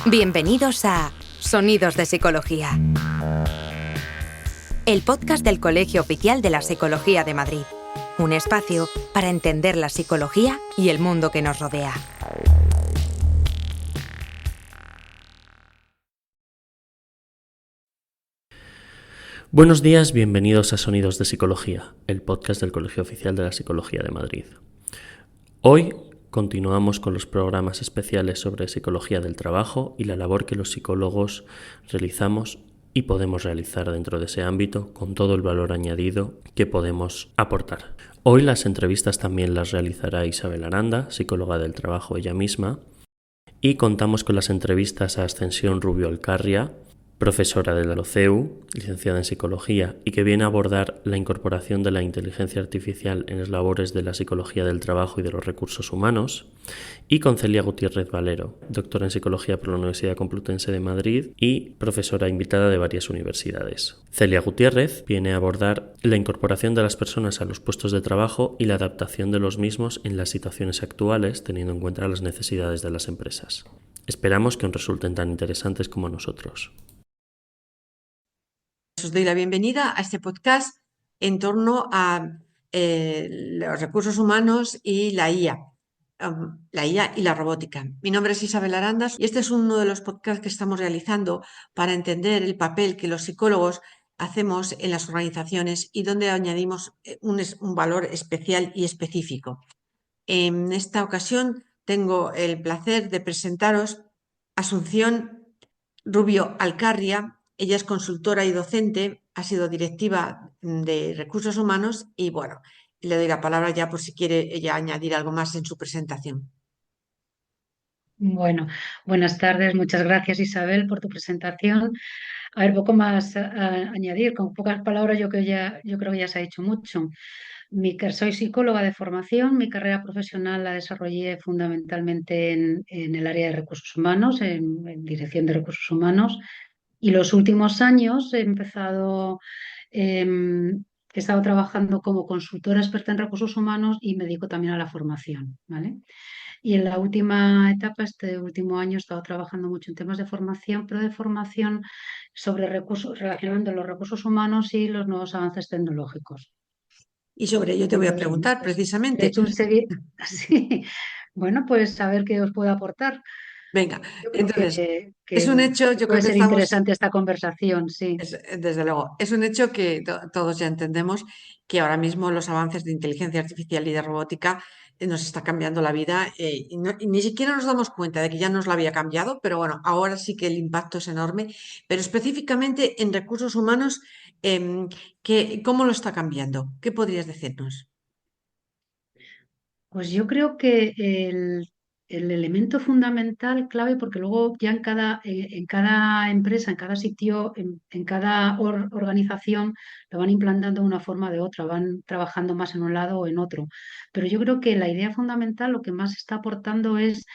Bienvenidos a Sonidos de Psicología, el podcast del Colegio Oficial de la Psicología de Madrid. Un espacio para entender la psicología y el mundo que nos rodea. Buenos días, bienvenidos a Sonidos de Psicología, el podcast del Colegio Oficial de la Psicología de Madrid. Hoy continuamos con los programas especiales sobre psicología del trabajo y la labor que los psicólogos realizamos y podemos realizar dentro de ese ámbito con todo el valor añadido que podemos aportar. Hoy las entrevistas también las realizará Isabel Aranda, psicóloga del trabajo ella misma, y contamos con las entrevistas a Ascensión Rubio Alcarria, profesora de la LOCEU, licenciada en Psicología, y que viene a abordar la incorporación de la inteligencia artificial en las labores de la psicología del trabajo y de los recursos humanos, y con Celia Gutiérrez Valero, doctora en Psicología por la Universidad Complutense de Madrid y profesora invitada de varias universidades. Celia Gutiérrez viene a abordar la incorporación de las personas a los puestos de trabajo y la adaptación de los mismos en las situaciones actuales, teniendo en cuenta las necesidades de las empresas. Esperamos que os resulten tan interesantes como nosotros. Os doy la bienvenida a este podcast en torno a los recursos humanos y la IA y la robótica. Mi nombre es Isabel Arandas y este es uno de los podcasts que estamos realizando para entender el papel que los psicólogos hacemos en las organizaciones y donde añadimos un valor especial y específico. En esta ocasión tengo el placer de presentaros a Asunción Rubio Alcarria. Ella es consultora y docente, ha sido directiva de recursos humanos y bueno, le doy la palabra ya por si quiere ella añadir algo más en su presentación. Bueno, buenas tardes, muchas gracias Isabel por tu presentación. A ver, poco más a añadir, con pocas palabras yo creo que ya se ha dicho mucho. Soy psicóloga de formación, mi carrera profesional la desarrollé fundamentalmente en el área de recursos humanos, en dirección de recursos humanos, y los últimos años he estado trabajando como consultora experta en recursos humanos y me dedico también a la formación, ¿vale? Y en la última etapa, este último año, he estado trabajando mucho en temas de formación, pero de formación sobre recursos, relacionando los recursos humanos y los nuevos avances tecnológicos. Y sobre ello te voy a preguntar Pues, precisamente. Sí. Bueno, pues a ver qué os puedo aportar. Venga, Yo creo entonces, que es un hecho, yo creo puede que ser estamos... interesante esta conversación, sí. Desde luego, es un hecho que todos ya entendemos que ahora mismo los avances de inteligencia artificial y de robótica nos está cambiando la vida y ni siquiera nos damos cuenta de que ya nos la había cambiado, pero bueno, ahora sí que el impacto es enorme. Pero específicamente en recursos humanos, ¿cómo lo está cambiando? ¿Qué podrías decirnos? Pues yo creo que el elemento fundamental, clave, porque luego ya en cada empresa, en cada sitio, en cada organización, lo van implantando de una forma o de otra, van trabajando más en un lado o en otro. Pero yo creo que la idea fundamental, lo que más está aportando es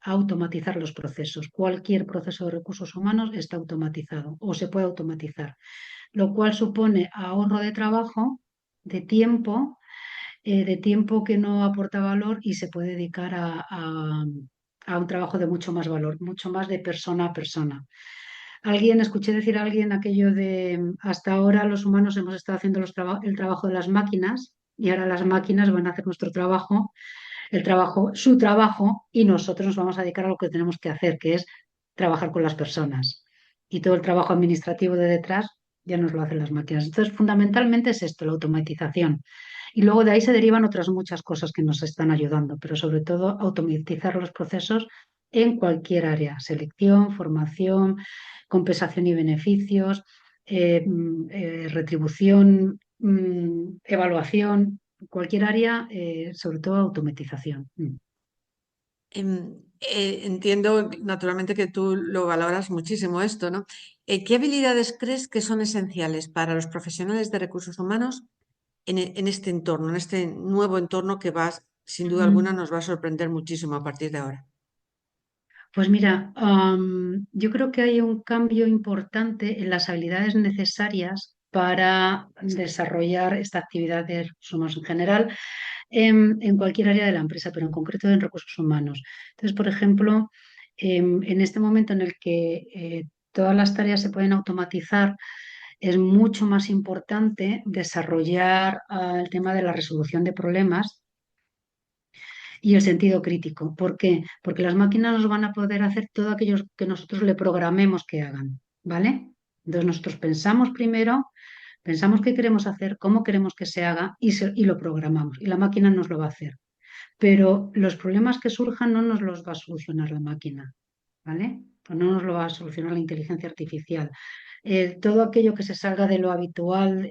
automatizar los procesos. Cualquier proceso de recursos humanos está automatizado o se puede automatizar, lo cual supone ahorro de trabajo, de tiempo que no aporta valor y se puede dedicar a un trabajo de mucho más valor, mucho más de persona a persona. Escuché decir a alguien aquello de hasta ahora los humanos hemos estado haciendo el trabajo de las máquinas y ahora las máquinas van a hacer nuestro trabajo, su trabajo, y nosotros nos vamos a dedicar a lo que tenemos que hacer, que es trabajar con las personas. Y todo el trabajo administrativo de detrás ya nos lo hacen las máquinas. Entonces, fundamentalmente es esto, la automatización. Y luego de ahí se derivan otras muchas cosas que nos están ayudando, pero sobre todo automatizar los procesos en cualquier área: selección, formación, compensación y beneficios, retribución, evaluación, cualquier área, sobre todo automatización. Entiendo naturalmente que tú lo valoras muchísimo esto, ¿no? ¿Qué habilidades crees que son esenciales para los profesionales de recursos humanos en este entorno, en este nuevo entorno que sin duda alguna, nos va a sorprender muchísimo a partir de ahora? Pues mira, yo creo que hay un cambio importante en las habilidades necesarias para desarrollar esta actividad de recursos humanos en general, en cualquier área de la empresa, pero en concreto en recursos humanos. Entonces, por ejemplo, en este momento en el que todas las tareas se pueden automatizar, es mucho más importante desarrollar el tema de la resolución de problemas y el sentido crítico. ¿Por qué? Porque las máquinas nos van a poder hacer todo aquello que nosotros le programemos que hagan, ¿vale? Entonces nosotros pensamos primero, pensamos qué queremos hacer, cómo queremos que se haga y lo programamos y la máquina nos lo va a hacer. Pero los problemas que surjan no nos los va a solucionar la máquina, ¿vale? O no nos lo va a solucionar la inteligencia artificial. Todo aquello que se salga de lo habitual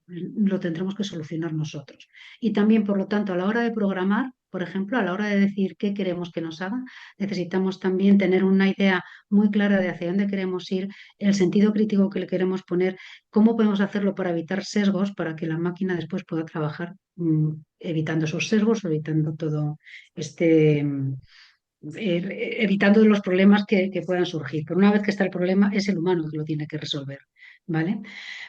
lo tendremos que solucionar nosotros. Y también, por lo tanto, a la hora de programar, por ejemplo, a la hora de decir qué queremos que nos haga, necesitamos también tener una idea muy clara de hacia dónde queremos ir, el sentido crítico que le queremos poner, cómo podemos hacerlo para evitar sesgos, para que la máquina después pueda trabajar evitando esos sesgos, evitando todo este, evitando los problemas que puedan surgir. Pero una vez que está el problema, es el humano que lo tiene que resolver, ¿vale?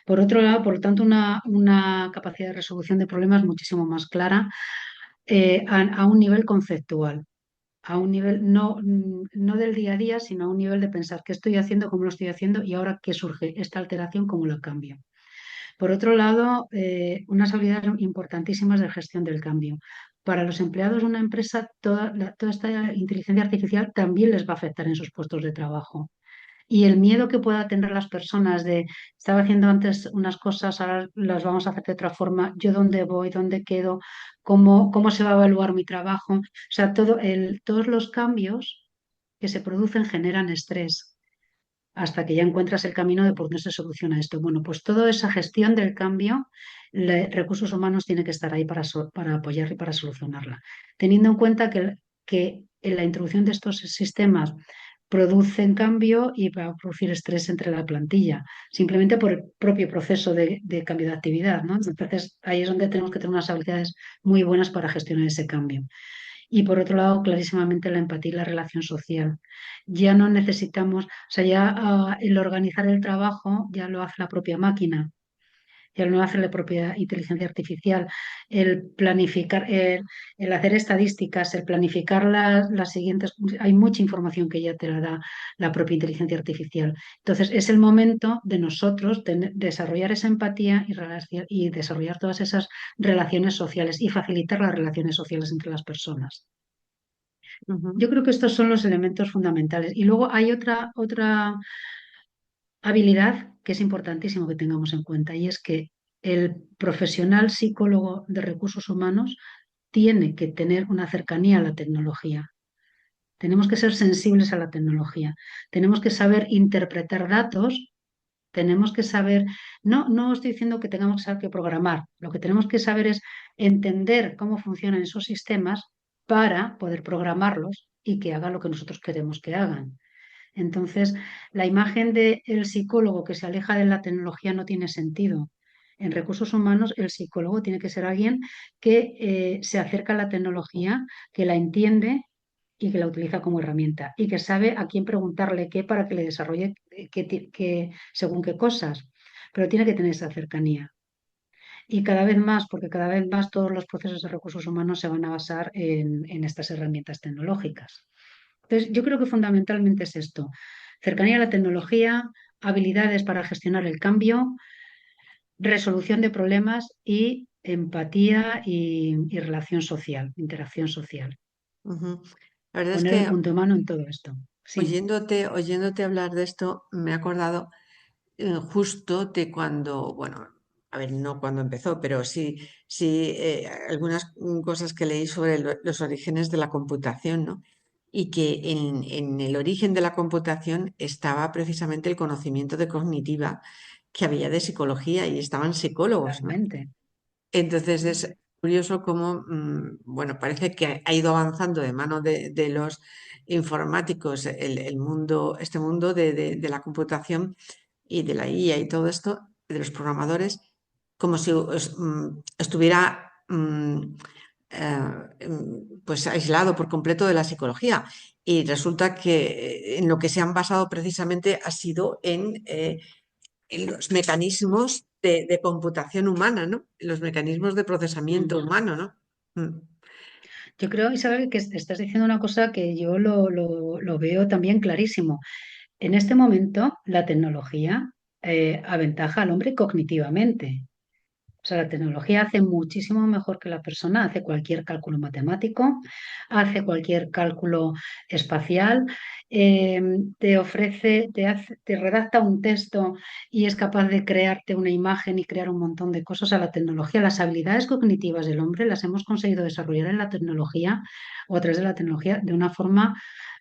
Por otro lado, por lo tanto, una capacidad de resolución de problemas muchísimo más clara a un nivel conceptual. A un nivel no del día a día, sino a un nivel de pensar qué estoy haciendo, cómo lo estoy haciendo y ahora qué surge esta alteración, cómo lo cambio. Por otro lado, unas habilidades importantísimas de gestión del cambio. Para los empleados de una empresa, toda esta inteligencia artificial también les va a afectar en sus puestos de trabajo. Y el miedo que pueda tener las personas de, estaba haciendo antes unas cosas, ahora las vamos a hacer de otra forma, yo dónde voy, dónde quedo, cómo se va a evaluar mi trabajo. O sea, todos los cambios que se producen generan estrés hasta que ya encuentras el camino de por dónde se soluciona esto. Bueno, pues toda esa gestión del cambio, recursos humanos tiene que estar ahí para apoyar y para solucionarla. Teniendo en cuenta que en la introducción de estos sistemas producen cambio y va a producir estrés entre la plantilla, simplemente por el propio proceso de cambio de actividad, ¿no? Entonces, ahí es donde tenemos que tener unas habilidades muy buenas para gestionar ese cambio. Y por otro lado, clarísimamente la empatía y la relación social. Ya no necesitamos, o sea, ya el organizar el trabajo ya lo hace la propia máquina, ya lo hace la propia inteligencia artificial. El planificar, el hacer estadísticas, el planificar las siguientes, hay mucha información que ya te la da la propia inteligencia artificial. Entonces, es el momento de nosotros desarrollar esa empatía y desarrollar todas esas relaciones sociales y facilitar las relaciones sociales entre las personas. Ujú. Yo creo que estos son los elementos fundamentales. Y luego hay otra habilidad que es importantísimo que tengamos en cuenta y es que el profesional psicólogo de recursos humanos tiene que tener una cercanía a la tecnología. Tenemos que ser sensibles a la tecnología. Tenemos que saber interpretar datos. Tenemos que saber, no estoy diciendo que tengamos que saber que programar. Lo que tenemos que saber es entender cómo funcionan esos sistemas para poder programarlos y que hagan lo que nosotros queremos que hagan. Entonces, la imagen del psicólogo que se aleja de la tecnología no tiene sentido. En recursos humanos, el psicólogo tiene que ser alguien que se acerca a la tecnología, que la entiende y que la utiliza como herramienta y que sabe a quién preguntarle qué para que le desarrolle según qué cosas. Pero tiene que tener esa cercanía. Y cada vez más, porque cada vez más todos los procesos de recursos humanos se van a basar en estas herramientas tecnológicas. Entonces, yo creo que fundamentalmente es esto, cercanía a la tecnología, habilidades para gestionar el cambio, resolución de problemas y empatía y relación social, interacción social. Ujú. La verdad es Poner el que punto humano en todo esto. Sí, oyéndote hablar de esto, me he acordado justo de cuando, bueno, a ver, no cuando empezó, pero sí algunas cosas que leí sobre los orígenes de la computación, ¿no? Y que en el origen de la computación estaba precisamente el conocimiento de cognitiva que había de psicología y estaban psicólogos, ¿no? totalmente. Entonces es curioso cómo, bueno, parece que ha ido avanzando de mano de los informáticos el mundo, este mundo de la computación y de la IA y todo esto, de los programadores, como si estuviera pues aislado por completo de la psicología. Y resulta que en lo que se han basado precisamente ha sido en los mecanismos de computación humana, ¿no? En los mecanismos de procesamiento humano, ¿no? Mm. Yo creo, Isabel, que estás diciendo una cosa que yo lo veo también clarísimo. En este momento, la tecnología aventaja al hombre cognitivamente. O sea, la tecnología hace muchísimo mejor que la persona, hace cualquier cálculo matemático, hace cualquier cálculo espacial, eh, te ofrece, te redacta un texto y es capaz de crearte una imagen y crear un montón de cosas. A la tecnología, las habilidades cognitivas del hombre las hemos conseguido desarrollar en la tecnología o a través de la tecnología de una forma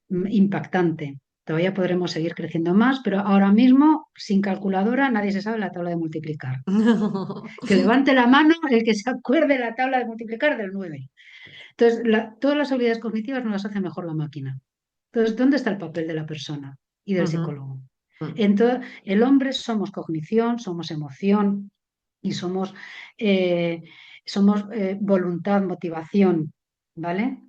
impactante. Todavía podremos seguir creciendo más, pero ahora mismo, sin calculadora, nadie se sabe la tabla de multiplicar. Que levante la mano el que se acuerde la tabla de multiplicar del 9. Entonces, todas las habilidades cognitivas no las hace mejor la máquina. Entonces, ¿dónde está el papel de la persona y del Ujú, psicólogo? ujú. Entonces, el hombre somos cognición, somos emoción y somos voluntad, motivación, ¿vale?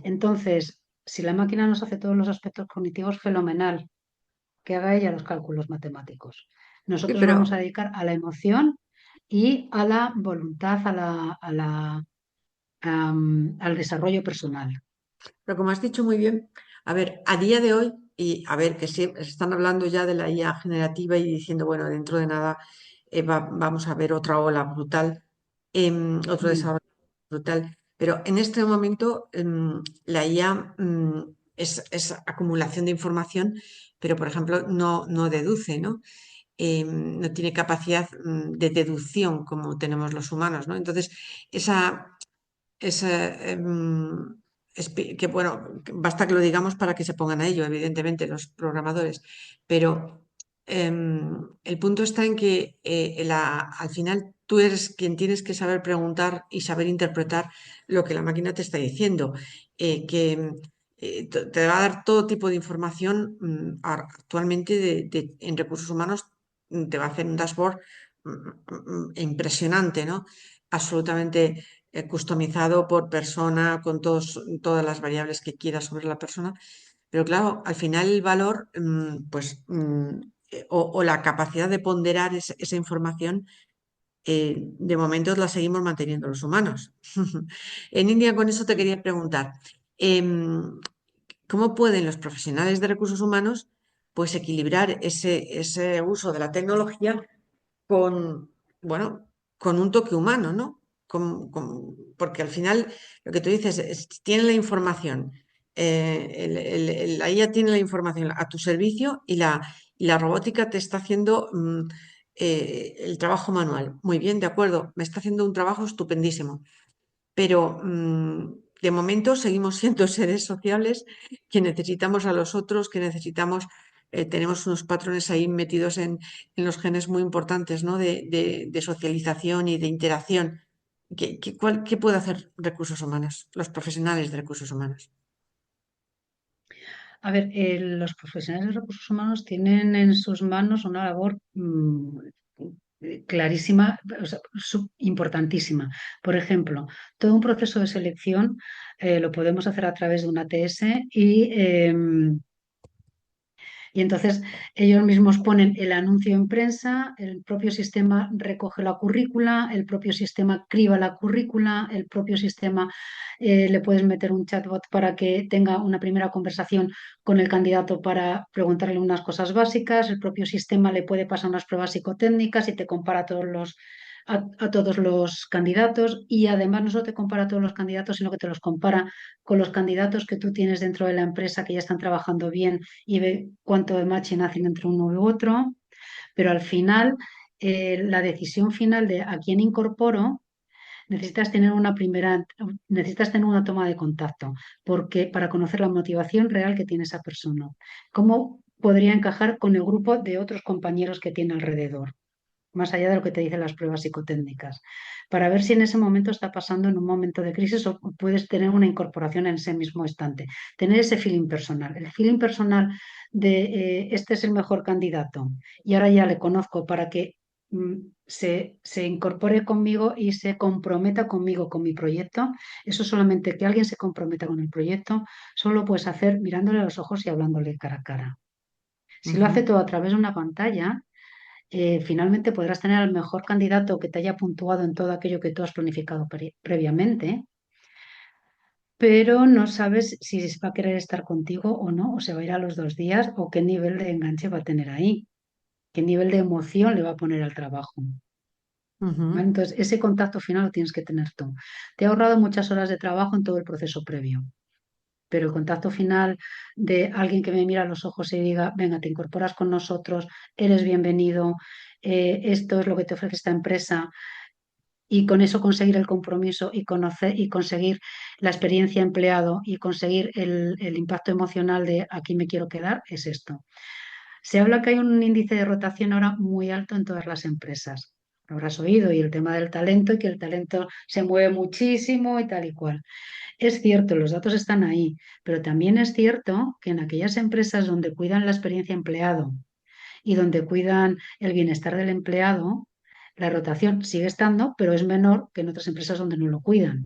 Entonces, si la máquina nos hace todos los aspectos cognitivos, fenomenal, que haga ella los cálculos matemáticos. Sí, Nosotros vamos a pero dedicar a la emoción y a la voluntad, al desarrollo personal. como has dicho muy bien, a ver, a día de hoy, y a ver, que se están hablando ya de la IA generativa y diciendo, bueno, dentro de nada vamos a ver otra ola brutal, otro Mm. desarrollo brutal, pero en este momento la IA es acumulación de información, pero por ejemplo no deduce, ¿no? No tiene capacidad de deducción como tenemos los humanos, ¿no? Entonces, esa, que bueno, basta que lo digamos para que se pongan a ello, evidentemente, los programadores, pero el punto está en que al final tú eres quien tienes que saber preguntar y saber interpretar lo que la máquina te está diciendo, que te va a dar todo tipo de información. Actualmente en recursos humanos te va a hacer un dashboard impresionante, ¿no? Absolutamente customizado por persona, con todas las variables que quiera sobre la persona. Pero claro, al final el valor, pues, o la capacidad de ponderar esa información, de momento la seguimos manteniendo los humanos. En línea con eso te quería preguntar, ¿cómo pueden los profesionales de recursos humanos pues equilibrar ese uso de la tecnología con, bueno, con un toque humano, ¿no? Porque al final lo que tú dices tiene la información, la IA tiene la información a tu servicio y la robótica te está haciendo el trabajo manual. Muy bien, de acuerdo, me está haciendo un trabajo estupendísimo, pero de momento seguimos siendo seres sociables que necesitamos a los otros, que necesitamos, tenemos unos patrones ahí metidos en los genes muy importantes, ¿no? De socialización y de interacción. ¿Qué puede hacer recursos humanos, los profesionales de recursos humanos? A ver, los profesionales de recursos humanos tienen en sus manos una labor clarísima, o sea, importantísima. Por ejemplo, todo un proceso de selección lo podemos hacer a través de una ATS y entonces ellos mismos ponen el anuncio en prensa, el propio sistema recoge la currícula, el propio sistema criba la currícula, el propio sistema le puedes meter un chatbot para que tenga una primera conversación con el candidato para preguntarle unas cosas básicas, el propio sistema le puede pasar unas pruebas psicotécnicas y te compara a todos los candidatos y además no solo te compara a todos los candidatos, sino que te los compara con los candidatos que tú tienes dentro de la empresa que ya están trabajando bien y ve cuánto de matching hacen entre uno y otro, pero al final la decisión final de a quién incorporo necesitas tener una toma de contacto, porque para conocer la motivación real que tiene esa persona, cómo podría encajar con el grupo de otros compañeros que tiene alrededor, más allá de lo que te dicen las pruebas psicotécnicas, para ver si en ese momento está pasando en un momento de crisis o puedes tener una incorporación en ese mismo instante. Tener ese feeling personal, el feeling personal de este es el mejor candidato y ahora ya le conozco para que se incorpore conmigo y se comprometa conmigo, con mi proyecto. Eso solamente que alguien se comprometa con el proyecto, solo lo puedes hacer mirándole a los ojos y hablándole cara a cara. Si lo hace Ujú. todo a través de una pantalla, finalmente podrás tener al mejor candidato que te haya puntuado en todo aquello que tú has planificado previamente, pero no sabes si va a querer estar contigo o no, o se va a ir a los 2 días, o qué nivel de enganche va a tener ahí, qué nivel de emoción le va a poner al trabajo. ¿Vale? Ujú. Entonces, ese contacto final lo tienes que tener tú. Te ha ahorrado muchas horas de trabajo en todo el proceso previo, pero el contacto final de alguien que me mira a los ojos y diga, venga, te incorporas con nosotros, eres bienvenido, esto es lo que te ofrece esta empresa, y con eso conseguir el compromiso y conocer y conseguir la experiencia empleado y conseguir el impacto emocional de aquí me quiero quedar, es esto. Se habla que hay un índice de rotación ahora muy alto en todas las empresas. Lo habrás oído, y el tema del talento, y que el talento se mueve muchísimo y tal y cual. Es cierto, los datos están ahí, pero también es cierto que en aquellas empresas donde cuidan la experiencia empleado y donde cuidan el bienestar del empleado, la rotación sigue estando, pero es menor que en otras empresas donde no lo cuidan.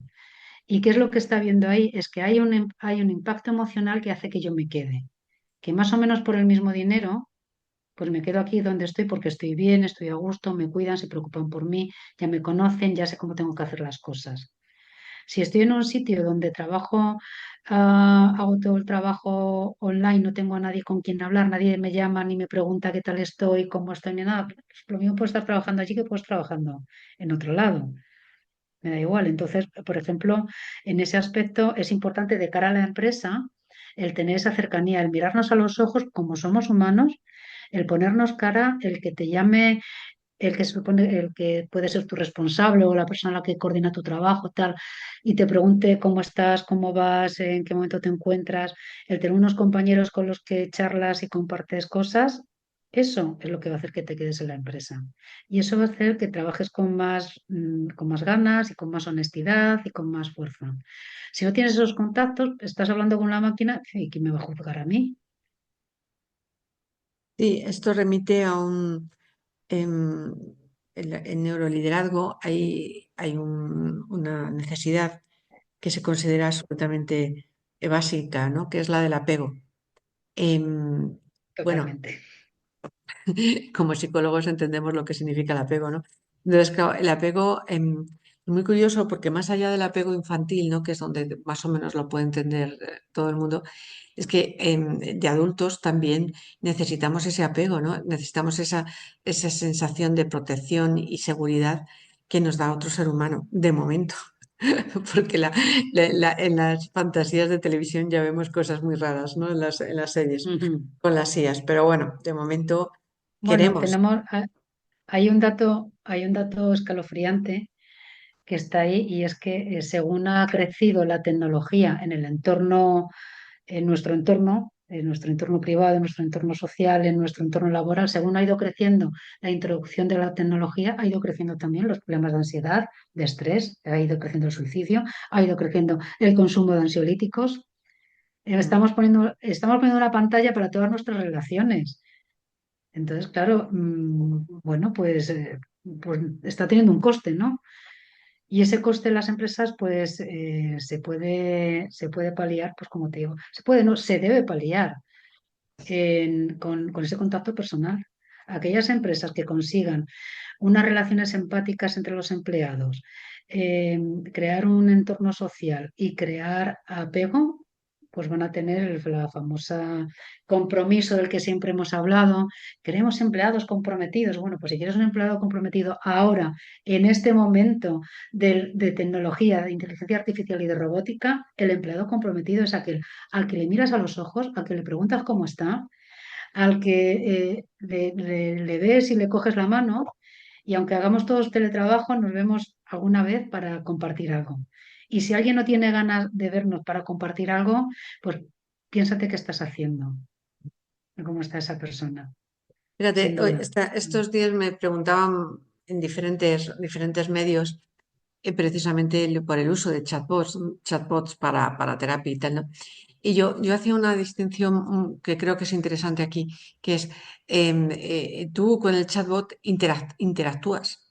¿Y qué es lo que está viendo ahí? Es que hay un impacto emocional que hace que yo me quede, que más o menos por el mismo dinero, pues me quedo aquí donde estoy porque estoy bien, estoy a gusto, me cuidan, se preocupan por mí, ya me conocen, ya sé cómo tengo que hacer las cosas. Si estoy en un sitio donde trabajo, hago todo el trabajo online, no tengo a nadie con quien hablar, nadie me llama ni me pregunta qué tal estoy, cómo estoy, ni nada, pues lo mismo puedo estar trabajando allí que puedo estar trabajando en otro lado. Me da igual. Entonces, por ejemplo, en ese aspecto es importante de cara a la empresa el tener esa cercanía, el mirarnos a los ojos como somos humanos, el ponernos cara, el que te llame, el que se supone, el que puede ser tu responsable o la persona a la que coordina tu trabajo, tal, y te pregunte cómo estás, cómo vas, en qué momento te encuentras, el tener unos compañeros con los que charlas y compartes cosas, eso es lo que va a hacer que te quedes en la empresa. Y eso va a hacer que trabajes con más ganas y con más honestidad y con más fuerza. Si no tienes esos contactos, estás hablando con la máquina y ¿quién me va a juzgar a mí? Sí, esto remite a un... em, en neuroliderazgo hay una necesidad que se considera absolutamente básica, ¿no? Que es la del apego. Em, bueno, Totalmente. como psicólogos entendemos lo que significa el apego, ¿no? Entonces, claro, el apego es muy curioso porque más allá del apego infantil, ¿no? Que es donde más o menos lo puede entender todo el mundo, es que de adultos también necesitamos ese apego, ¿no? Necesitamos esa sensación de protección y seguridad que nos da otro ser humano, de momento. Porque en las fantasías de televisión ya vemos cosas muy raras, ¿no? En las series Ujú. con las IAs. Pero bueno, de momento Bueno, queremos. hay un dato escalofriante que está ahí, y es que según ha crecido la tecnología en el entorno, en nuestro entorno privado, en nuestro entorno social, en nuestro entorno laboral, según ha ido creciendo la introducción de la tecnología, ha ido creciendo también los problemas de ansiedad, de estrés, ha ido creciendo el suicidio, ha ido creciendo el consumo de ansiolíticos. Estamos poniendo una pantalla para todas nuestras relaciones. Entonces, claro, bueno, pues está teniendo un coste, ¿no? Y ese coste en las empresas, pues se puede paliar, pues como te digo, se puede, no, se debe paliar con ese contacto personal. Aquellas empresas que consigan unas relaciones empáticas entre los empleados, eh, crear un entorno social y crear apego, pues van a tener la famosa compromiso del que siempre hemos hablado. Queremos empleados comprometidos. Bueno, pues si quieres un empleado comprometido ahora, en este momento de tecnología, de inteligencia artificial y de robótica, el empleado comprometido es aquel al que le miras a los ojos, al que le preguntas cómo está, al que le ves y le coges la mano, y aunque hagamos todos teletrabajo, nos vemos alguna vez para compartir algo. Y si alguien no tiene ganas de vernos para compartir algo, pues piénsate qué estás haciendo, cómo está esa persona, Fíjate, sin duda. estos días me preguntaban en diferentes medios precisamente por el uso de chatbots para terapia y tal, ¿no? Y yo hacía una distinción que creo que es interesante aquí, que es tú con el chatbot interactúas.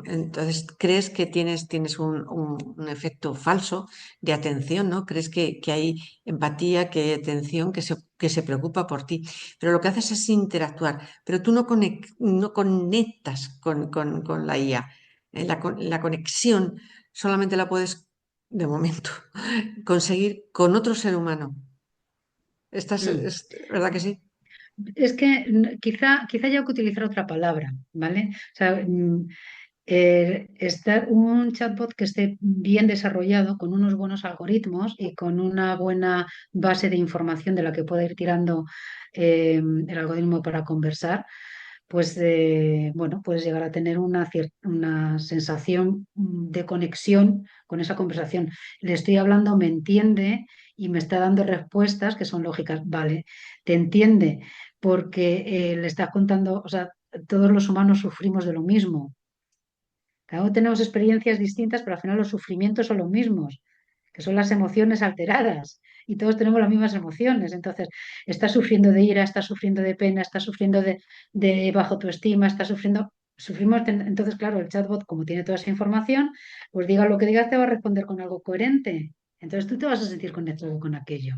Entonces, crees que tienes un efecto falso de atención, ¿no? Crees que hay empatía, que hay atención, que se preocupa por ti. Pero lo que haces es interactuar, pero tú no conectas con la IA. La conexión solamente la puedes de momento, conseguir con otro ser humano. Mm. ¿Verdad que sí? Es que quizá haya que utilizar otra palabra, ¿vale? O sea, estar un chatbot que esté bien desarrollado, con unos buenos algoritmos y con una buena base de información de la que pueda ir tirando el algoritmo para conversar, pues bueno, puedes llegar a tener una sensación de conexión con esa conversación. Le estoy hablando, me entiende y me está dando respuestas que son lógicas. Vale, te entiende porque le estás contando, o sea, todos los humanos sufrimos de lo mismo. Cada uno tenemos experiencias distintas, pero al final los sufrimientos son los mismos, que son las emociones alteradas. Y todos tenemos las mismas emociones. Entonces, estás sufriendo de ira, estás sufriendo de pena, estás sufriendo de bajo autoestima, estás sufriendo. Entonces, claro, el chatbot, como tiene toda esa información, pues diga lo que digas, te va a responder con algo coherente. Entonces tú te vas a sentir conectado con aquello.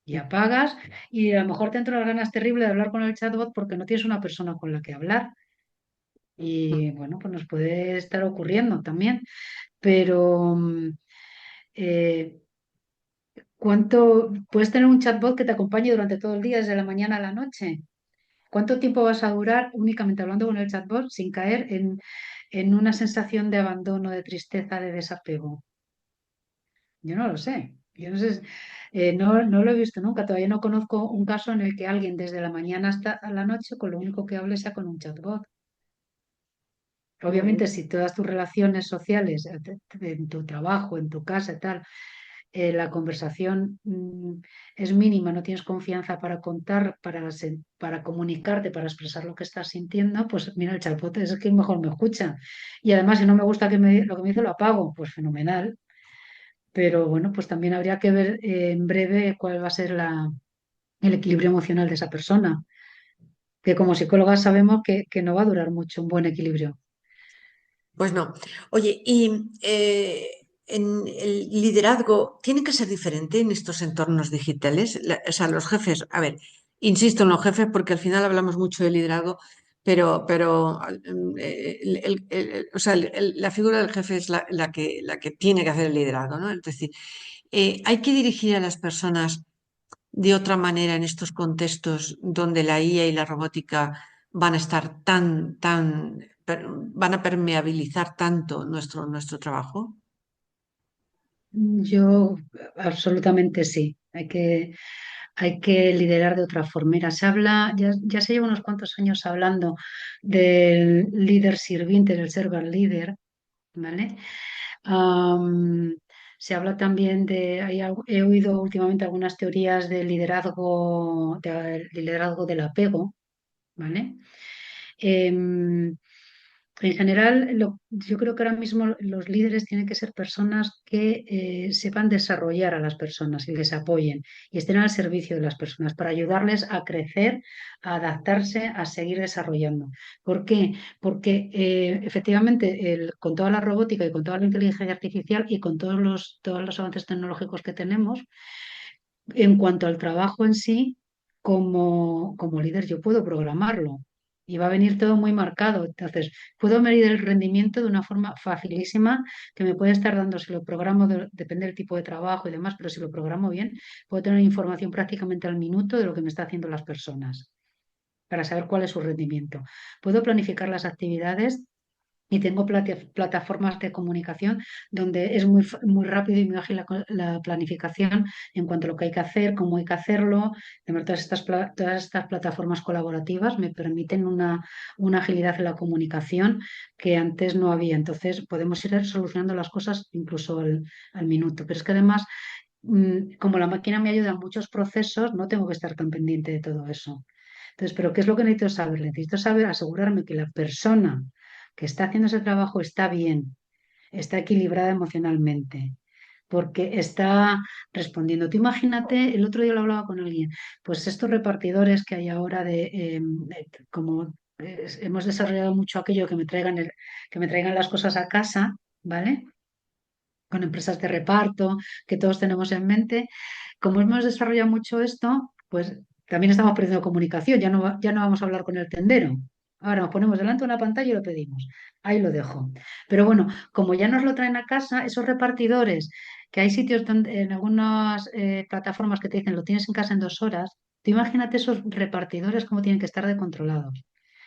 Y apagas, y a lo mejor te entran las ganas terribles de hablar con el chatbot porque no tienes una persona con la que hablar. Y bueno, pues nos puede estar ocurriendo también. Pero eh, ¿cuánto puedes tener un chatbot que te acompañe durante todo el día, desde la mañana a la noche? ¿Cuánto tiempo vas a durar únicamente hablando con el chatbot sin caer en una sensación de abandono, de tristeza, de desapego? Yo no lo sé. Yo no sé, no lo he visto nunca. Todavía no conozco un caso en el que alguien desde la mañana hasta a la noche con lo único que hable sea con un chatbot. Muy Obviamente, bien. si todas tus relaciones sociales, en tu trabajo, en tu casa y tal, la conversación es mínima, no tienes confianza para contar, para comunicarte, para expresar lo que estás sintiendo, pues mira, el chatbot es el que mejor me escucha. Y además, si no me gusta lo que me dice, lo apago, pues fenomenal. Pero bueno, pues también habría que ver en breve cuál va a ser el equilibrio emocional de esa persona, que como psicólogas sabemos que no va a durar mucho un buen equilibrio. Pues no. Oye, y en el liderazgo tiene que ser diferente en estos entornos digitales. O sea, los jefes, a ver, insisto en los jefes porque al final hablamos mucho de liderazgo, pero o sea, la figura del jefe es la que tiene que hacer el liderazgo, ¿no? Es decir, hay que dirigir a las personas de otra manera en estos contextos donde la IA y la robótica van a estar van a permeabilizar tanto nuestro trabajo? Yo absolutamente sí. Hay que liderar de otra forma. Mira, ya se lleva unos cuantos años hablando del líder sirviente, del servant leader, ¿vale? Am, Se habla también he oído últimamente algunas teorías del liderazgo del apego, ¿vale? Em, en general, yo creo que ahora mismo los líderes tienen que ser personas que sepan desarrollar a las personas y les apoyen y estén al servicio de las personas para ayudarles a crecer, a adaptarse, a seguir desarrollando. ¿Por qué? Porque efectivamente con toda la robótica y con toda la inteligencia artificial y con todos los avances tecnológicos que tenemos, en cuanto al trabajo en sí, como líder, yo puedo programarlo y va a venir todo muy marcado. Entonces, puedo medir el rendimiento de una forma facilísima que me puede estar dando, si lo programo, depende del tipo de trabajo y demás, pero si lo programo bien, puedo tener información prácticamente al minuto de lo que me están haciendo las personas para saber cuál es su rendimiento. Puedo planificar las actividades y tengo plataformas de comunicación donde es muy rápido y muy ágil la planificación en cuanto a lo que hay que hacer, cómo hay que hacerlo. De verdad, todas estas plataformas colaborativas me permiten una agilidad en la comunicación que antes no había. Entonces, podemos ir solucionando las cosas incluso al minuto. Pero es que además, como la máquina me ayuda en muchos procesos, no tengo que estar tan pendiente de todo eso. Entonces, ¿pero qué es lo que necesito saber? Necesito saber, asegurarme que la persona que está haciendo ese trabajo está bien, está equilibrada emocionalmente, porque está respondiendo. Tú imagínate, el otro día lo hablaba con alguien, pues estos repartidores que hay ahora como hemos desarrollado mucho aquello que me traigan las cosas a casa, ¿vale? Con empresas de reparto que todos tenemos en mente. Como hemos desarrollado mucho esto, pues también estamos perdiendo comunicación, ya no vamos a hablar con el tendero. Ahora nos ponemos delante de una pantalla y lo pedimos. Ahí lo dejo. Pero bueno, como ya nos lo traen a casa, esos repartidores, que hay sitios donde, en algunas plataformas que te dicen lo tienes en casa en 2 horas, tú imagínate esos repartidores cómo tienen que estar de controlados.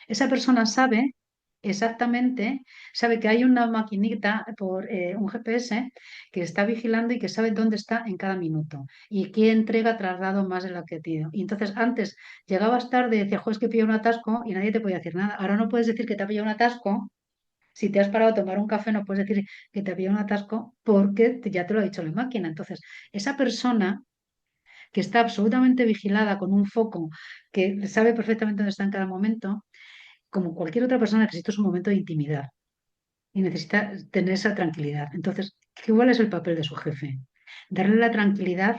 Esa persona sabe exactamente, sabe que hay una maquinita por un GPS que está vigilando y que sabe dónde está en cada minuto y qué entrega traslado más de la que ha tenido. Y entonces antes llegabas tarde y decías, jo, es que pillado un atasco y nadie te podía decir nada. Ahora no puedes decir que te ha pillado un atasco. Si te has parado a tomar un café, no puedes decir que te ha pillado un atasco porque ya te lo ha dicho la máquina. Entonces, esa persona que está absolutamente vigilada con un foco, que sabe perfectamente dónde está en cada momento, como cualquier otra persona, necesita un momento de intimidad y necesita tener esa tranquilidad. Entonces, ¿cuál es el papel de su jefe? Darle la tranquilidad,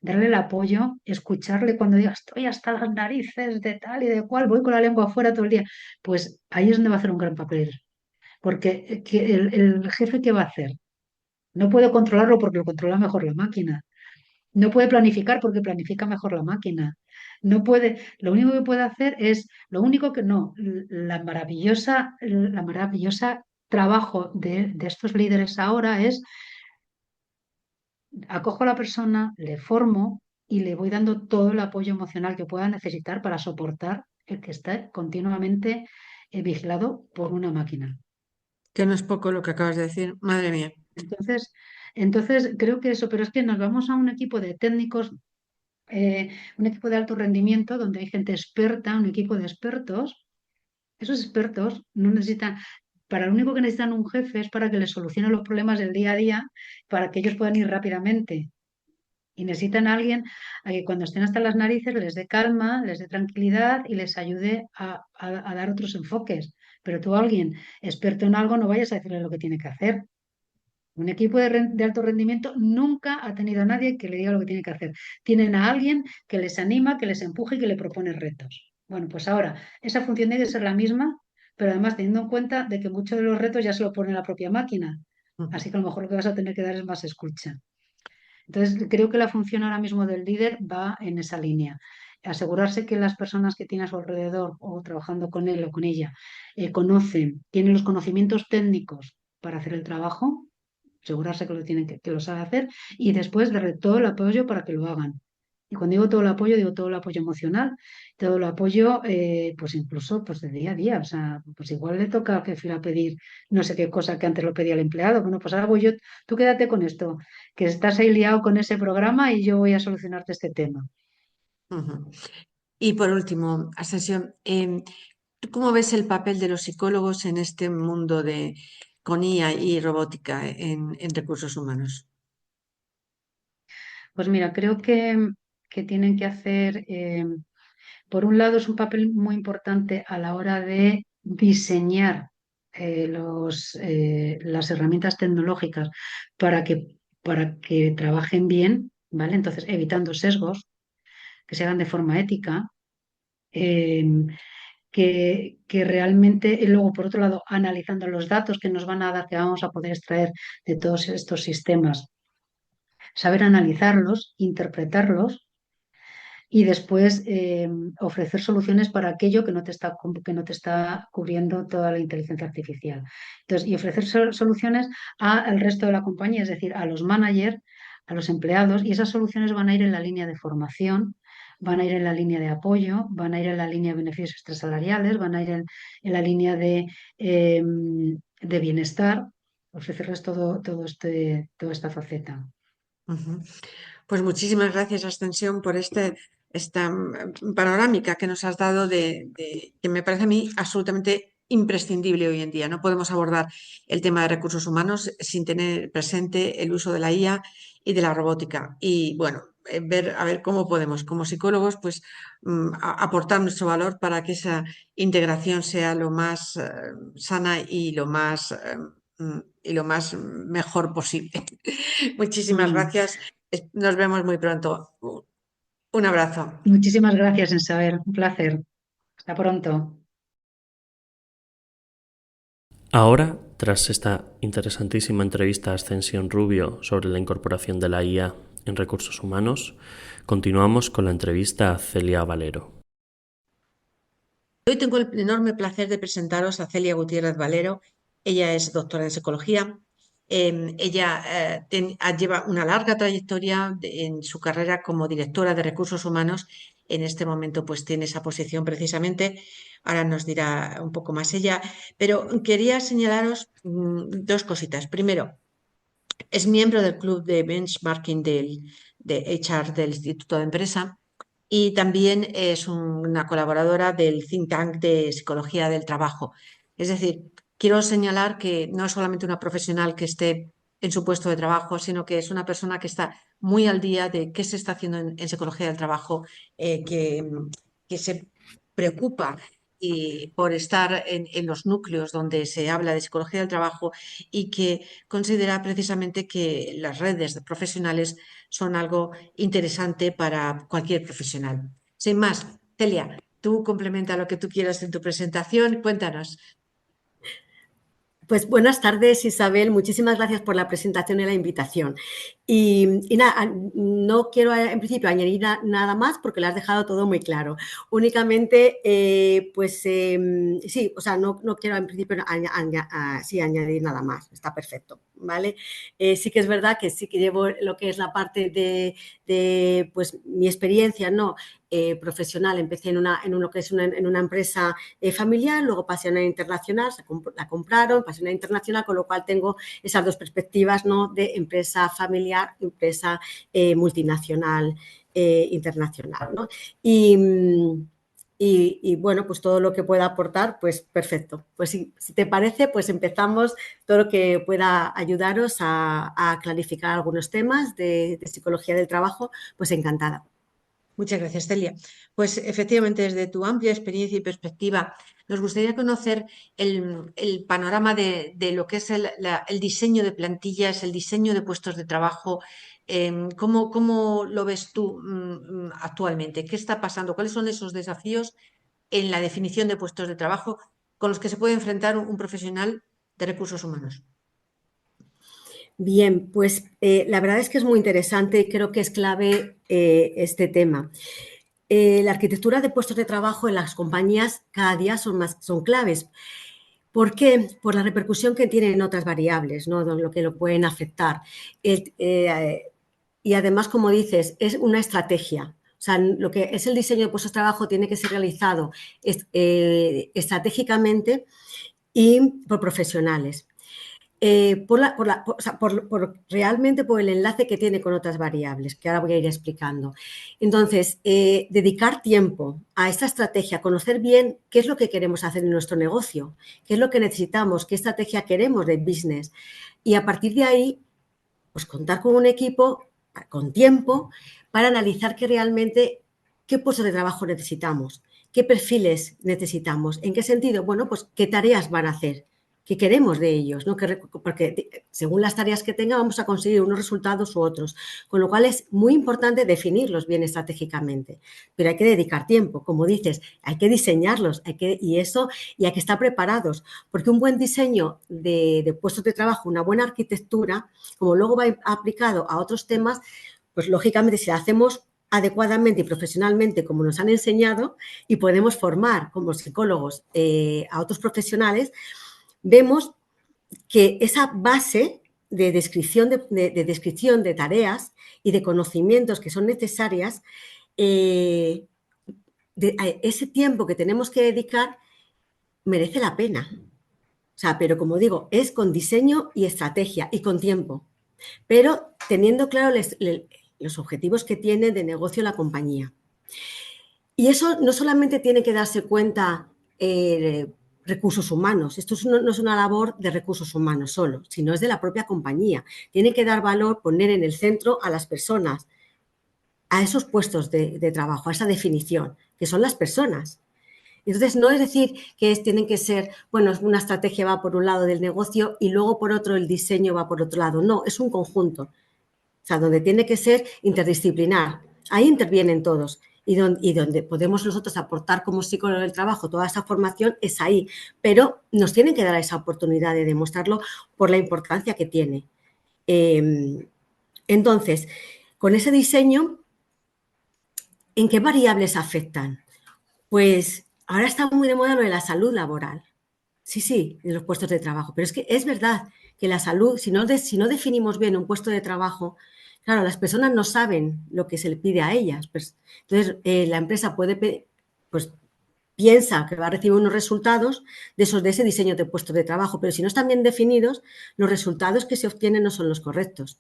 darle el apoyo, escucharle cuando diga estoy hasta las narices de tal y de cual, voy con la lengua afuera todo el día. Pues ahí es donde va a hacer un gran papel. Porque el jefe, ¿qué va a hacer? No puede controlarlo porque lo controla mejor la máquina. No puede planificar porque planifica mejor la máquina. No puede, lo único que puede hacer es, lo único que no, la maravillosa trabajo de estos líderes ahora es acojo a la persona, le formo y le voy dando todo el apoyo emocional que pueda necesitar para soportar el que esté continuamente vigilado por una máquina. Que no es poco lo que acabas de decir. Madre mía. Entonces, entonces creo que eso, pero es que nos vamos a un equipo de técnicos, un equipo de alto rendimiento donde hay gente experta, un equipo de expertos. Esos expertos no necesitan, para lo único que necesitan un jefe es para que les solucione los problemas del día a día, para que ellos puedan ir rápidamente. Y necesitan a alguien a que cuando estén hasta las narices les dé calma, les dé tranquilidad y les ayude a dar otros enfoques. Pero tú, alguien experto en algo, no vayas a decirle lo que tiene que hacer. Un equipo de alto rendimiento nunca ha tenido a nadie que le diga lo que tiene que hacer. Tienen a alguien que les anima, que les empuje y que le propone retos. Bueno, pues ahora esa función tiene que ser la misma, pero además teniendo en cuenta de que muchos de los retos ya se lo pone la propia máquina. Ujú. Así que a lo mejor lo que vas a tener que dar es más escucha. Entonces, creo que la función ahora mismo del líder va en esa línea. Asegurarse que las personas que tiene a su alrededor o trabajando con él o con ella tienen los conocimientos técnicos para hacer el trabajo, asegurarse que lo tienen que lo sabe hacer y después darle todo el apoyo para que lo hagan. Y cuando digo todo el apoyo, digo todo el apoyo emocional, todo el apoyo, pues incluso pues de día a día. O sea, pues igual le toca al jefe ir a pedir no sé qué cosa que antes lo pedía el empleado. Bueno, pues ahora voy yo, tú quédate con esto, que estás ahí liado con ese programa y yo voy a solucionarte este tema. Ujú. Y por último, Ascensión, ¿tú cómo ves el papel de los psicólogos en este mundo con IA y robótica en recursos humanos? Pues mira, creo que tienen que hacer, por un lado, es un papel muy importante a la hora de diseñar las herramientas tecnológicas para que trabajen bien, ¿vale? Entonces, evitando sesgos, que se hagan de forma ética, eh, que realmente, y luego, por otro lado, analizando los datos que nos van a dar, que vamos a poder extraer de todos estos sistemas, saber analizarlos, interpretarlos y después ofrecer soluciones para aquello que no te está cubriendo toda la inteligencia artificial. Entonces, y ofrecer soluciones al resto de la compañía, es decir, a los managers, a los empleados, y esas soluciones van a ir en la línea de formación, van a ir en la línea de apoyo, van a ir en la línea de beneficios extrasalariales, van a ir en la línea de bienestar, ofrecerles toda esta faceta. Ujú. Pues muchísimas gracias, Ascensión, por esta panorámica que nos has dado que me parece a mí absolutamente imprescindible hoy en día. No podemos abordar el tema de recursos humanos sin tener presente el uso de la IA y de la robótica. Y bueno, a ver cómo podemos, como psicólogos, pues aportar nuestro valor para que esa integración sea lo más sana y lo más mejor posible. Muchísimas Mm. gracias. Nos vemos muy pronto. Un abrazo. Muchísimas gracias, Isabel. Un placer. Hasta pronto. Ahora, tras esta interesantísima entrevista a Ascensión Rubio sobre la incorporación de la IA en recursos humanos, continuamos con la entrevista a Celia Valero. Hoy tengo el enorme placer de presentaros a Celia Gutiérrez Valero. Ella es doctora en psicología. Ella lleva una larga trayectoria en su carrera como directora de recursos humanos. En este momento pues tiene esa posición precisamente. Ahora nos dirá un poco más ella. Pero quería señalaros dos cositas. Primero, es miembro del club de benchmarking de HR del Instituto de Empresa y también es una colaboradora del think tank de psicología del trabajo. Es decir, quiero señalar que no es solamente una profesional que esté en su puesto de trabajo, sino que es una persona que está muy al día de qué se está haciendo en psicología del trabajo, que se preocupa por estar en los núcleos donde se habla de psicología del trabajo y que considera precisamente que las redes de profesionales son algo interesante para cualquier profesional. Sin más, Celia, tú complementa lo que tú quieras en tu presentación. Cuéntanos. Pues buenas tardes, Isabel. Muchísimas gracias por la presentación y la invitación. Y nada, no quiero en principio añadir nada más porque lo has dejado todo muy claro. Únicamente, sí, o sea, no quiero en principio sí, añadir nada más. Está perfecto, ¿vale? Sí que es verdad que sí que llevo lo que es la parte de pues, mi experiencia, ¿no? Profesional. Empecé en una empresa familiar, luego pasé a una internacional, la compraron, pasé a una internacional, con lo cual tengo esas dos perspectivas, ¿no? De empresa familiar, empresa multinacional, internacional, ¿no? Y bueno, pues todo lo que pueda aportar, pues perfecto. Pues si te parece, pues empezamos todo lo que pueda ayudaros a clarificar algunos temas de psicología del trabajo, pues encantada. Muchas gracias, Celia. Pues efectivamente, desde tu amplia experiencia y perspectiva, nos gustaría conocer el panorama de lo que es el diseño de plantillas, el diseño de puestos de trabajo. ¿Cómo lo ves tú actualmente? ¿Qué está pasando? ¿Cuáles son esos desafíos en la definición de puestos de trabajo con los que se puede enfrentar un profesional de recursos humanos? Bien, pues la verdad es que es muy interesante y creo que es clave este tema. La arquitectura de puestos de trabajo en las compañías cada día son claves. ¿Por qué? Por la repercusión que tienen otras variables, ¿no? Lo que lo pueden afectar. Y además, como dices, es una estrategia. O sea, lo que es el diseño de puestos de trabajo tiene que ser realizado estratégicamente y por profesionales. Realmente por el enlace que tiene con otras variables, que ahora voy a ir explicando. Entonces, dedicar tiempo a esta estrategia, conocer bien qué es lo que queremos hacer en nuestro negocio, qué es lo que necesitamos, qué estrategia queremos de business. Y a partir de ahí, pues contar con un equipo, con tiempo, para analizar qué puestos de trabajo necesitamos, qué perfiles necesitamos, en qué sentido, bueno, pues qué tareas van a hacer, qué queremos de ellos, ¿no? Porque según las tareas que tenga vamos a conseguir unos resultados u otros, con lo cual es muy importante definirlos bien estratégicamente, pero hay que dedicar tiempo, como dices, hay que diseñarlos, hay que estar preparados, porque un buen diseño de puestos de trabajo, una buena arquitectura, como luego va aplicado a otros temas, pues lógicamente si la hacemos adecuadamente y profesionalmente como nos han enseñado y podemos formar como psicólogos a otros profesionales, vemos que esa base de descripción de tareas y de conocimientos que son necesarias, ese tiempo que tenemos que dedicar merece la pena. O sea, pero como digo, es con diseño y estrategia y con tiempo, pero teniendo claro los objetivos que tiene de negocio la compañía. Y eso no solamente tiene que darse cuenta recursos humanos. Esto no es una labor de recursos humanos solo, sino es de la propia compañía. Tiene que dar valor, poner en el centro a las personas, a esos puestos de trabajo, a esa definición, que son las personas. Entonces, no es decir que tienen que ser, bueno, una estrategia va por un lado del negocio y luego por otro el diseño va por otro lado. No, es un conjunto. O sea, donde tiene que ser interdisciplinar. Ahí intervienen todos. Y donde podemos nosotros aportar como psicólogos del trabajo toda esa formación es ahí. Pero nos tienen que dar esa oportunidad de demostrarlo por la importancia que tiene. Entonces, con ese diseño, ¿en qué variables afectan? Pues Ahora está muy de moda lo de la salud laboral. Sí, sí, en los puestos de trabajo. Pero es que es verdad que la salud, si no definimos bien un puesto de trabajo, claro, las personas no saben lo que se le pide a ellas. Pues, entonces, la empresa pues piensa que va a recibir unos resultados de ese diseño de puestos de trabajo, pero si no están bien definidos, los resultados que se obtienen no son los correctos.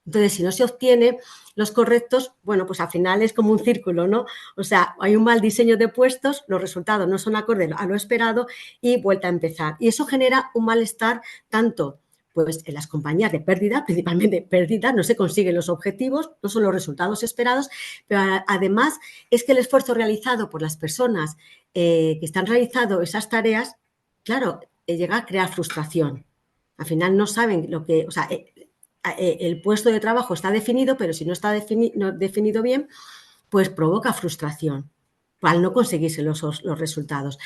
Entonces, si no se obtiene los correctos, bueno, pues al final es como un círculo, ¿no? O sea, hay un mal diseño de puestos, los resultados no son acordes a lo esperado y vuelta a empezar. Y eso genera un malestar tanto pues en las compañías de pérdida, principalmente pérdida, no se consiguen los objetivos, no son los resultados esperados, pero además es que el esfuerzo realizado por las personas que están realizando esas tareas, claro, llega a crear frustración. Al final no saben lo que, o sea, el puesto de trabajo está definido, pero si no está definido bien, pues provoca frustración al no conseguirse los resultados.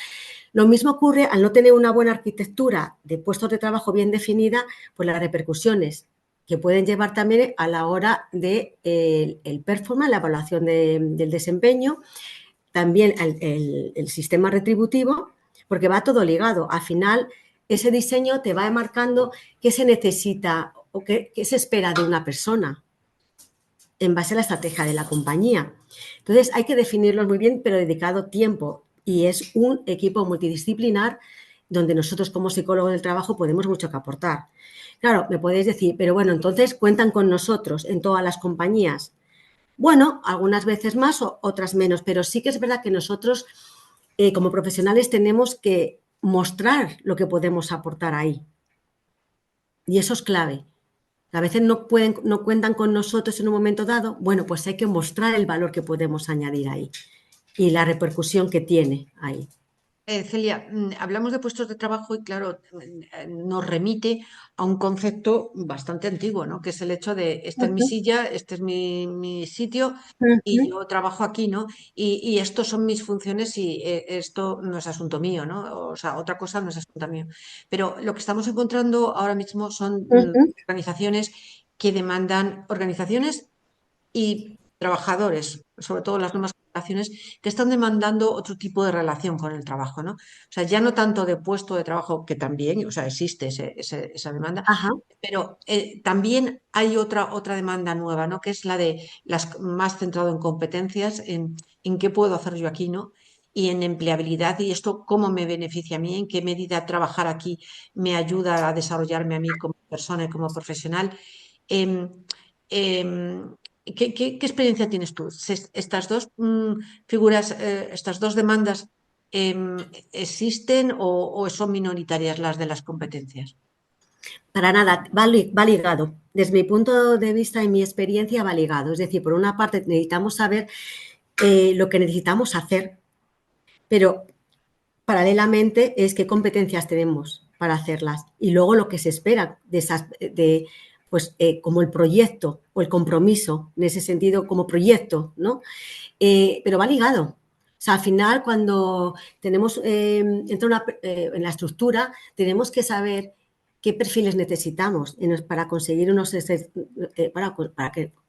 Lo mismo ocurre al no tener una buena arquitectura de puestos de trabajo bien definida, pues las repercusiones que pueden llevar también a la hora de el performance, la evaluación del desempeño, también el sistema retributivo, porque va todo ligado. Al final, ese diseño te va marcando qué se necesita o qué se espera de una persona en base a la estrategia de la compañía. Entonces, hay que definirlos muy bien, pero dedicado tiempo. Y es un equipo multidisciplinar donde nosotros como psicólogos del trabajo podemos mucho que aportar. Claro, me podéis decir, pero bueno, entonces cuentan con nosotros en todas las compañías. Bueno, algunas veces más o otras menos, pero sí que es verdad que nosotros como profesionales tenemos que mostrar lo que podemos aportar ahí. Y eso es clave. A veces no cuentan con nosotros en un momento dado. Bueno, pues hay que mostrar el valor que podemos añadir ahí y la repercusión que tiene ahí. Celia, hablamos de puestos de trabajo y claro, nos remite a un concepto bastante antiguo, ¿no? Que es el hecho de, esta es mi silla, este es mi sitio y yo trabajo aquí, ¿no? Y estos son mis funciones y esto no es asunto mío, ¿no? O sea, otra cosa no es asunto mío. Pero lo que estamos encontrando ahora mismo son organizaciones que demandan, organizaciones y trabajadores, sobre todo las nuevas generaciones, que están demandando otro tipo de relación con el trabajo, ¿no? O sea, ya no tanto de puesto de trabajo, que también, o sea, existe esa demanda, Ajá. pero también hay otra demanda nueva, ¿no? Que es la de las más centrado en competencias, en qué puedo hacer yo aquí, ¿no? Y en empleabilidad y esto cómo me beneficia a mí, en qué medida trabajar aquí me ayuda a desarrollarme a mí como persona y como profesional. Em, em, ¿qué experiencia tienes tú? ¿Estas dos figuras, estas dos demandas existen o son minoritarias las de las competencias? Para nada, va ligado. Desde mi punto de vista y mi experiencia va ligado. Es decir, por una parte necesitamos saber lo que necesitamos hacer, pero paralelamente es qué competencias tenemos para hacerlas y luego lo que se espera de esas, pues como el proyecto o el compromiso, en ese sentido como proyecto, ¿no? Pero va ligado. O sea, al final cuando tenemos, en la estructura, tenemos que saber qué perfiles necesitamos para conseguir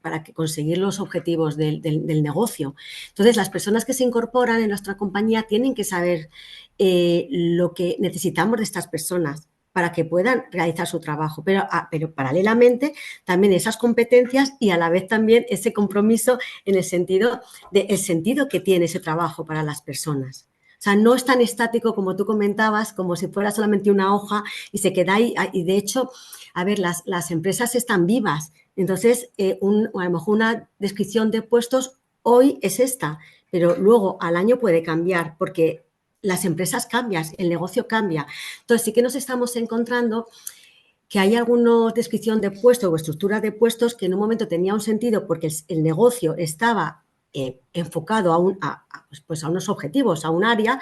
para que conseguir los objetivos del negocio. Entonces, las personas que se incorporan en nuestra compañía tienen que saber lo que necesitamos de estas personas para que puedan realizar su trabajo, pero paralelamente también esas competencias y a la vez también ese compromiso en el sentido del sentido que tiene ese trabajo para las personas. O sea, no es tan estático como tú comentabas, como si fuera solamente una hoja y se queda ahí. Y de hecho, a ver, las empresas están vivas. Entonces, a lo mejor una descripción de puestos hoy es esta, pero luego al año puede cambiar porque las empresas cambian, el negocio cambia. Entonces, sí que nos estamos encontrando que hay alguna descripción de puestos o estructura de puestos que en un momento tenía un sentido porque el negocio estaba enfocado a unos objetivos, a un área,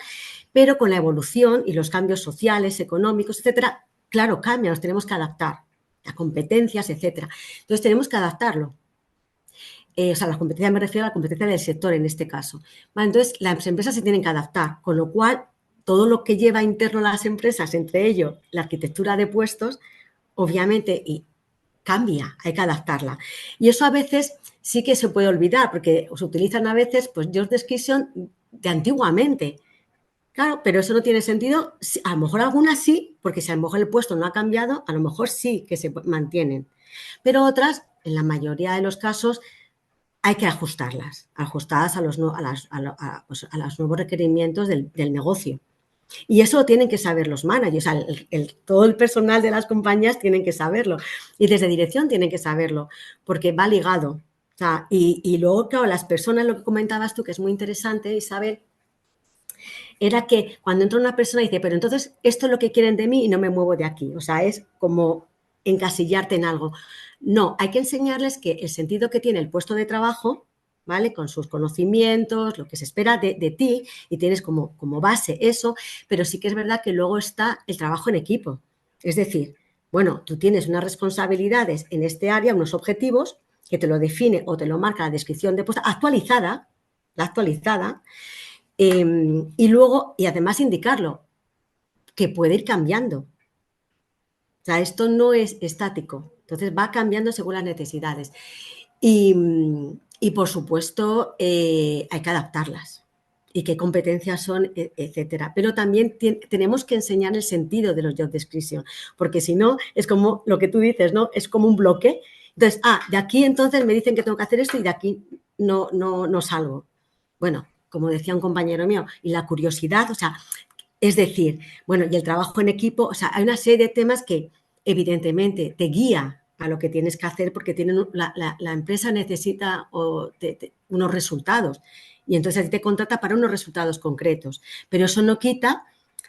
pero con la evolución y los cambios sociales, económicos, etcétera, claro, cambian, nos tenemos que adaptar a competencias, etcétera. Entonces, tenemos que adaptarlo. O sea, la competencia me refiero a la competencia del sector en este caso. Vale, entonces, las empresas se tienen que adaptar, con lo cual, todo lo que lleva interno las empresas, entre ellos la arquitectura de puestos, obviamente, y cambia, hay que adaptarla. Y eso a veces sí que se puede olvidar, porque se utilizan a veces, pues, job description de antiguamente. Claro, pero eso no tiene sentido. A lo mejor algunas sí, porque si a lo mejor el puesto no ha cambiado, a lo mejor sí que se mantienen. Pero otras, en la mayoría de los casos, hay que ajustarlas, ajustadas a los, pues, a los nuevos requerimientos del negocio. Y eso lo tienen que saber los managers, o sea, todo el personal de las compañías tienen que saberlo. Y desde dirección tienen que saberlo, porque va ligado. O sea, y luego, claro, las personas, lo que comentabas tú, que es muy interesante, Isabel, era que cuando entra una persona y dice, pero entonces esto es lo que quieren de mí y no me muevo de aquí. O sea, es como encasillarte en algo. No, hay que enseñarles que el sentido que tiene el puesto de trabajo, ¿vale? Con sus conocimientos, lo que se espera de ti, y tienes como base eso, pero sí que es verdad que luego está el trabajo en equipo. Es decir, bueno, tú tienes unas responsabilidades en este área, unos objetivos que te lo define o te lo marca la descripción de puesto actualizada, la actualizada, y luego, y además indicarlo, que puede ir cambiando. O sea, esto no es estático, entonces va cambiando según las necesidades. Y por supuesto, hay que adaptarlas y qué competencias son, etcétera. Pero también tenemos que enseñar el sentido de los job description, porque si no, es como lo que tú dices, ¿no? Es como un bloque. Entonces, de aquí entonces me dicen que tengo que hacer esto y de aquí no salgo. Bueno, como decía un compañero mío, y la curiosidad, o sea, es decir, bueno, y el trabajo en equipo, o sea, hay una serie de temas que evidentemente te guía a lo que tienes que hacer porque la empresa necesita unos resultados y entonces a ti te contrata para unos resultados concretos, pero eso no quita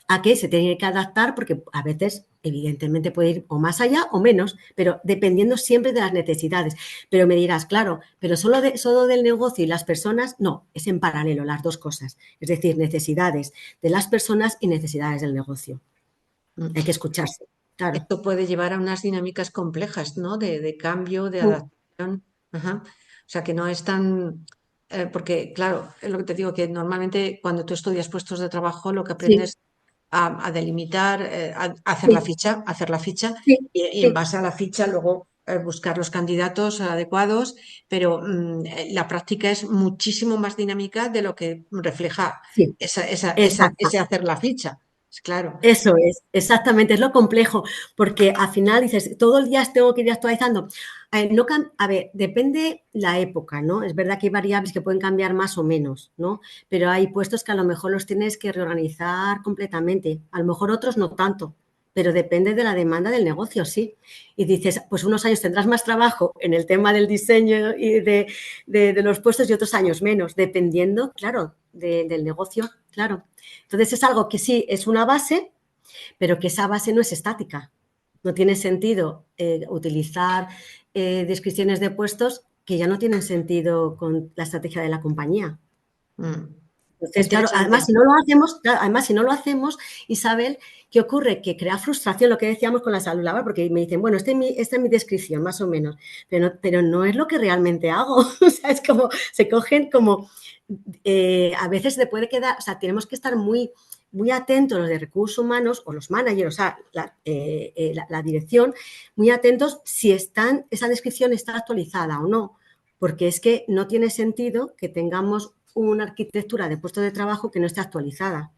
a que se tiene que adaptar porque a veces evidentemente puede ir o más allá o menos, pero dependiendo siempre de las necesidades. Pero me dirás, claro, pero solo del negocio y las personas, no, es en paralelo las dos cosas, es decir, necesidades de las personas y necesidades del negocio. Hay que escucharse, claro. Esto puede llevar a unas dinámicas complejas, ¿no? De cambio, de adaptación. Ajá. O sea, que no es tan... porque, claro, es lo que te digo, que normalmente cuando tú estudias puestos de trabajo, lo que Sí, aprendes a delimitar, a sí, hacer la ficha sí, y en sí, base a la ficha luego buscar los candidatos adecuados, pero la práctica es muchísimo más dinámica de lo que refleja sí, exacto. ese hacer la ficha. Claro. Eso es, exactamente, es lo complejo, porque al final dices, todo el día tengo que ir actualizando. A ver, depende la época, ¿no? Es verdad que hay variables que pueden cambiar más o menos, ¿no? Pero hay puestos que a lo mejor los tienes que reorganizar completamente, a lo mejor otros no tanto, pero depende de la demanda del negocio, sí. Y dices, pues unos años tendrás más trabajo en el tema del diseño y de los puestos y otros años menos, dependiendo, claro, del negocio, claro. Entonces es algo que sí es una base, pero que esa base no es estática. No tiene sentido utilizar descripciones de puestos que ya no tienen sentido con la estrategia de la compañía. Mm. Entonces, claro, Interesante. además, si no lo hacemos, Isabel, ¿qué ocurre? Que crea frustración, lo que decíamos con la salud laboral, porque me dicen, bueno, esta es mi descripción, más o menos, pero no es lo que realmente hago. O sea, es como, se cogen como, a veces te puede quedar, o sea, tenemos que estar muy atentos los de recursos humanos o los managers, o sea, la dirección, muy atentos si esa descripción está actualizada o no, porque es que no tiene sentido que tengamos una arquitectura de puesto de trabajo que no esté actualizada,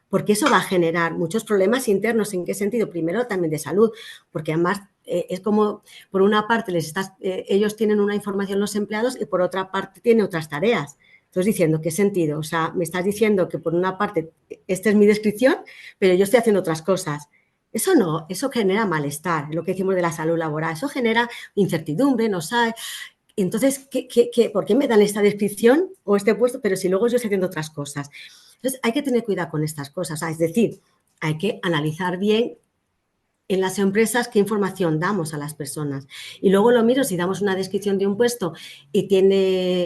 porque eso va a generar muchos problemas internos. ¿En qué sentido? Primero, también de salud, porque además es como, por una parte, ellos tienen una información los empleados y por otra parte tienen otras tareas. Entonces, diciendo, ¿qué sentido? O sea, me estás diciendo que por una parte, esta es mi descripción, pero yo estoy haciendo otras cosas. Eso no, eso genera malestar, lo que decimos de la salud laboral. Eso genera incertidumbre, no sabes. Entonces, por qué me dan esta descripción o este puesto, pero si luego yo estoy haciendo otras cosas? Entonces, hay que tener cuidado con estas cosas. Es decir, hay que analizar bien en las empresas qué información damos a las personas. Y luego lo miro si damos una descripción de un puesto y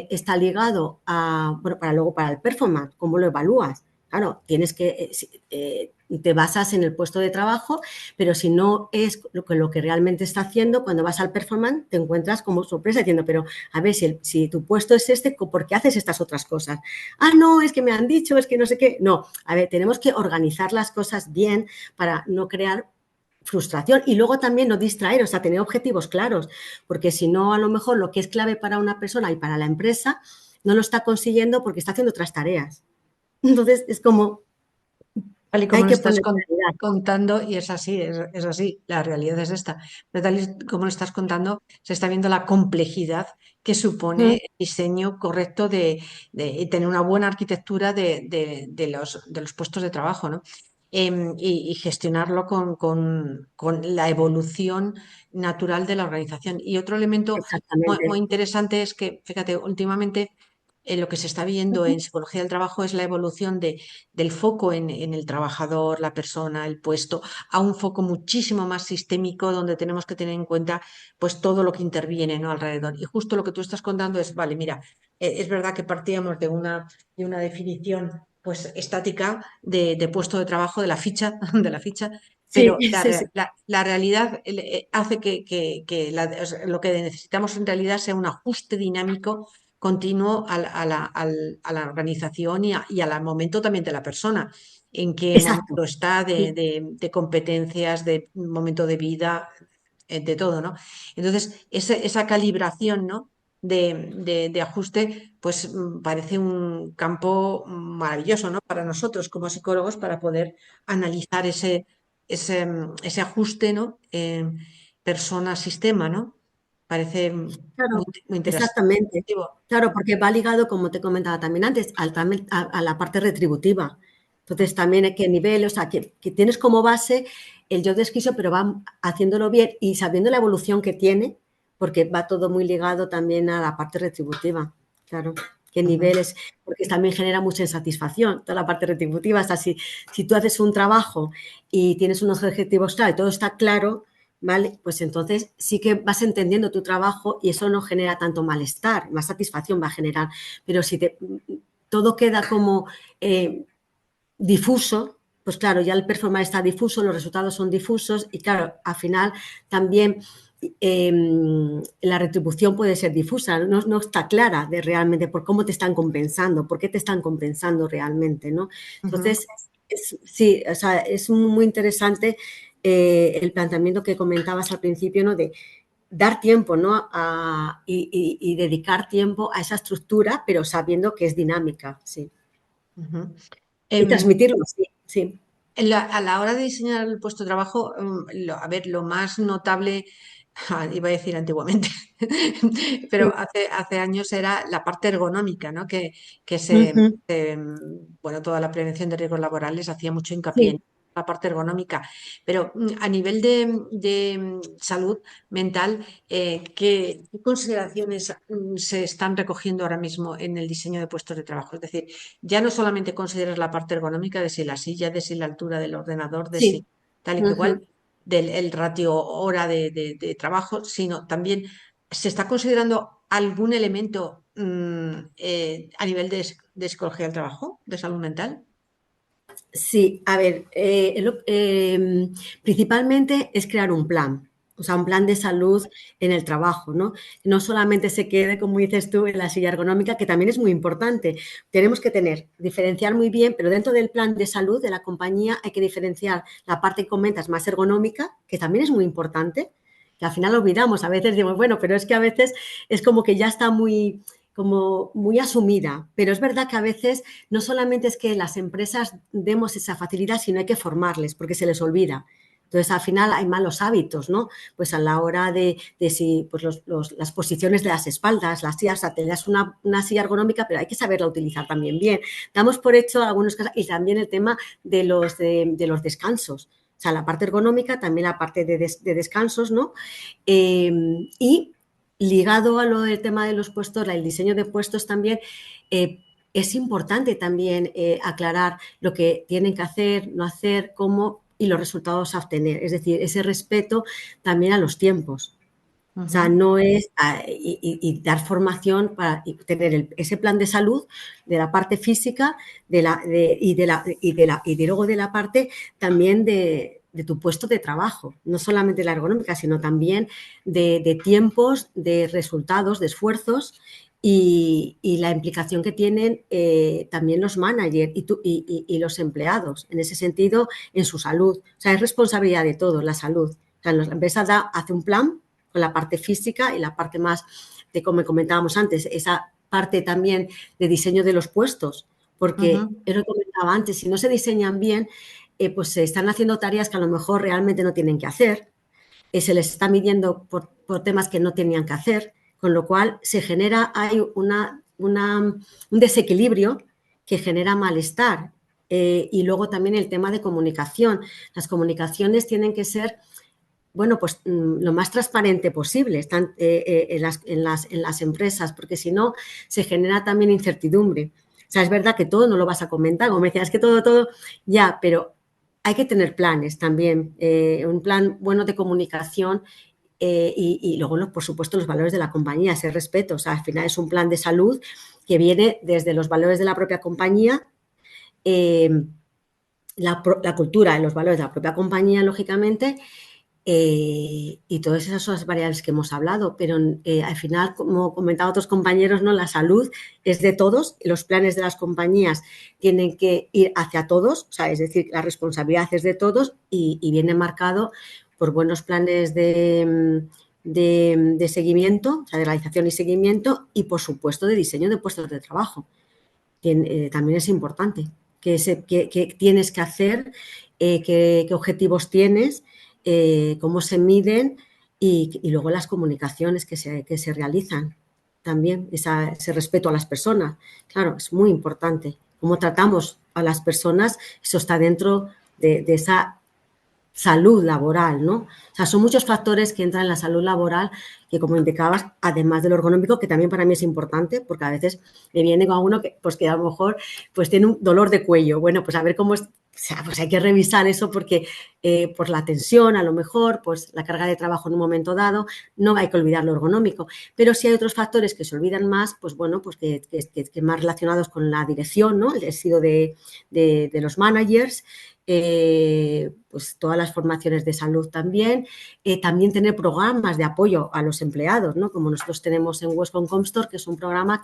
está ligado bueno, para el performance, ¿cómo lo evalúas? Claro, tienes que, te basas en el puesto de trabajo, pero si no es lo que realmente está haciendo, cuando vas al performance te encuentras como sorpresa diciendo, pero a ver, si tu puesto es este, ¿por qué haces estas otras cosas? No, es que me han dicho, es que no sé qué. No, a ver, tenemos que organizar las cosas bien para no crear frustración y luego también no distraer, o sea, tener objetivos claros, porque si no, a lo mejor lo que es clave para una persona y para la empresa no lo está consiguiendo porque está haciendo otras tareas. Entonces, es como Tal y como Hay lo que estás poner claridad. contando, y es así, es así, la realidad es esta. Pero tal y como lo estás contando, se está viendo la complejidad que supone Mm, el diseño correcto y tener una buena arquitectura de los puestos de trabajo, ¿no? Y gestionarlo con la evolución natural de la organización. Y otro elemento muy exactamente. interesante es que, fíjate, últimamente lo que se está viendo Ujú. en psicología del trabajo es la evolución del foco en el trabajador, la persona, el puesto, a un foco muchísimo más sistémico donde tenemos que tener en cuenta pues todo lo que interviene, ¿no? alrededor. Y justo lo que tú estás contando es, vale, mira, es verdad que partíamos de una definición pues estática de puesto de trabajo, de la ficha, de la ficha, Sí, pero la, sí, sí. la realidad hace o sea, lo que necesitamos en realidad sea un ajuste dinámico continuo a la organización y al momento también de la persona, en qué Exacto. momento está Sí, de competencias, de momento de vida, de todo, ¿no? Entonces, esa calibración, ¿no? de ajuste, pues parece un campo maravilloso, ¿no? Para nosotros como psicólogos, para poder analizar ese ajuste, ¿no? Persona-sistema, ¿no? Parece claro, muy interesante. exactamente. Claro, porque va ligado, como te comentaba también antes, a la parte retributiva. Entonces, también a qué nivel, o sea, que tienes como base el job description, pero va haciéndolo bien y sabiendo la evolución que tiene, porque va todo muy ligado también a la parte retributiva. Claro, qué Ujú. niveles, porque también genera mucha insatisfacción, toda la parte retributiva. O sea, si tú haces un trabajo y tienes unos objetivos claros y todo está claro, ¿vale? Pues entonces sí que vas entendiendo tu trabajo y eso no genera tanto malestar, más satisfacción va a generar. Pero si todo queda como difuso, pues claro, ya el performance está difuso, los resultados son difusos y claro, al final también eh, la retribución puede ser difusa, no está clara de realmente por cómo te están compensando, por qué te están compensando realmente, ¿no? Ujú. Entonces, sí, o sea, es muy interesante el planteamiento que comentabas al principio, ¿no? De dar tiempo, ¿no? Y dedicar tiempo a esa estructura, pero sabiendo que es dinámica, sí. Ujú. Y Em, transmitirlo, sí, sí. a la hora de diseñar el puesto de trabajo, a ver, lo más notable, iba a decir antiguamente, pero hace años era la parte ergonómica, ¿no? Que Ujú, bueno, toda la prevención de riesgos laborales hacía mucho hincapié en sí. la parte ergonómica, pero a nivel de salud mental, ¿qué consideraciones se están recogiendo ahora mismo en el diseño de puestos de trabajo? Es decir, ya no solamente consideras la parte ergonómica de si la silla, de si la altura del ordenador, de si Sí. tal y que igual, Ujú. del el ratio hora de trabajo, sino también se está considerando algún elemento a nivel de psicología del trabajo, de salud mental. Sí, a ver, principalmente es crear un plan, o sea, un plan de salud en el trabajo, ¿no? No solamente se quede, como dices tú, en la silla ergonómica, que también es muy importante. Tenemos que diferenciar muy bien, pero dentro del plan de salud de la compañía hay que diferenciar la parte que comentas más ergonómica, que también es muy importante, que al final olvidamos. A veces decimos, bueno, pero es que a veces es como que ya está muy, como muy asumida, pero es verdad que a veces no solamente es que las empresas demos esa facilidad, sino hay que formarles porque se les olvida. Entonces, al final hay malos hábitos, ¿no? Pues a la hora de si, pues las posiciones de las espaldas, las sillas, o sea, te das una silla ergonómica, pero hay que saberla utilizar también bien. Damos por hecho algunos casos y también el tema de los descansos. O sea, la parte ergonómica, también la parte de descansos, ¿no? Eh, y ligado a lo del tema de los puestos, el diseño de puestos también, es importante también aclarar lo que tienen que hacer, no hacer, cómo y los resultados a obtener. Es decir, ese respeto también a los tiempos. O sea, Ujú, no es y dar formación para tener ese plan de salud de la parte física y luego de la parte también de tu puesto de trabajo, no solamente la ergonómica, sino también de tiempos, de resultados, de esfuerzos y la implicación que tienen también los managers y los empleados, en ese sentido, en su salud. O sea, es responsabilidad de todos la salud. O sea, la empresa hace un plan con la parte física y la parte más de, como comentábamos antes, esa parte también de diseño de los puestos, porque ujú. es lo que comentaba antes, si no se diseñan bien, pues se están haciendo tareas que a lo mejor realmente no tienen que hacer, se les está midiendo por temas que no tenían que hacer, con lo cual hay un desequilibrio que genera malestar. Y luego también el tema de comunicación. Las comunicaciones tienen que ser, bueno, pues lo más transparente posible están, en las empresas, porque si no se genera también incertidumbre. O sea, es verdad que todo no lo vas a comentar, como me decías, es que todo, ya, pero hay que tener planes también, un plan bueno de comunicación y luego, por supuesto, los valores de la compañía, ese respeto. O sea, al final es un plan de salud que viene desde los valores de la propia compañía, la cultura y los valores de la propia compañía, lógicamente, y todas esas variables que hemos hablado, pero al final, como comentaban otros compañeros, ¿no? La salud es de todos, los planes de las compañías tienen que ir hacia todos, o sea, es decir, la responsabilidad es de todos y viene marcado por buenos planes de seguimiento, o sea, de realización y seguimiento y, por supuesto, de diseño de puestos de trabajo. También es importante que tienes que hacer, qué objetivos tienes, cómo se miden y luego las comunicaciones que se realizan también, ese respeto a las personas. Claro, es muy importante. Cómo tratamos a las personas, eso está dentro de esa salud laboral, ¿no? O sea, son muchos factores que entran en la salud laboral que, como indicabas, además de lo ergonómico, que también para mí es importante, porque a veces me viene con uno que a lo mejor pues tiene un dolor de cuello. Bueno, pues a ver cómo es, o sea, pues hay que revisar eso porque por la tensión, a lo mejor, pues la carga de trabajo en un momento dado, no hay que olvidar lo ergonómico. Pero si hay otros factores que se olvidan más, pues bueno, pues que más relacionados con la dirección, ¿no? El estilo de los managers, pues todas las formaciones de salud también, también tener programas de apoyo a los empleados, ¿no? Como nosotros tenemos en Westcon Comstor, que es un programa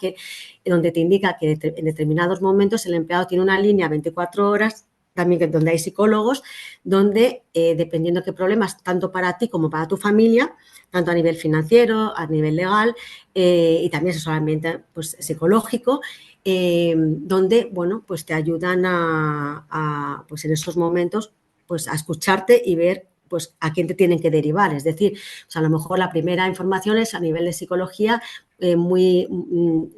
donde te indica que en determinados momentos el empleado tiene una línea 24 horas, también donde hay psicólogos, donde dependiendo qué problemas, tanto para ti como para tu familia, tanto a nivel financiero, a nivel legal y también asesoramiento pues, psicológico, donde, bueno, pues te ayudan pues en esos momentos, pues a escucharte y ver pues a quién te tienen que derivar. Es decir, pues a lo mejor la primera información es a nivel de psicología muy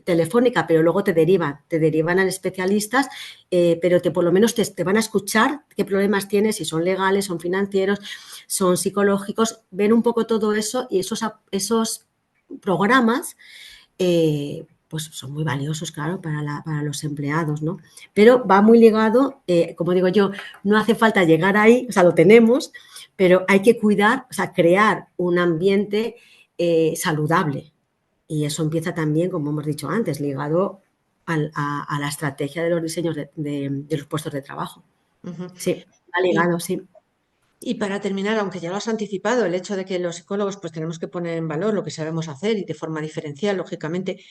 telefónica, pero luego te derivan a especialistas, pero por lo menos te van a escuchar qué problemas tienes, si son legales, son financieros, son psicológicos, ven un poco todo eso y esos programas pues son muy valiosos, claro, para los empleados, ¿no? Pero va muy ligado, como digo yo, no hace falta llegar ahí, o sea, lo tenemos, pero hay que cuidar, o sea, crear un ambiente saludable. Y eso empieza también, como hemos dicho antes, ligado a la estrategia de los diseños de los puestos de trabajo. Ujú. Sí, va ligado, sí. Y para terminar, aunque ya lo has anticipado, el hecho de que los psicólogos pues tenemos que poner en valor lo que sabemos hacer y de forma diferencial, lógicamente,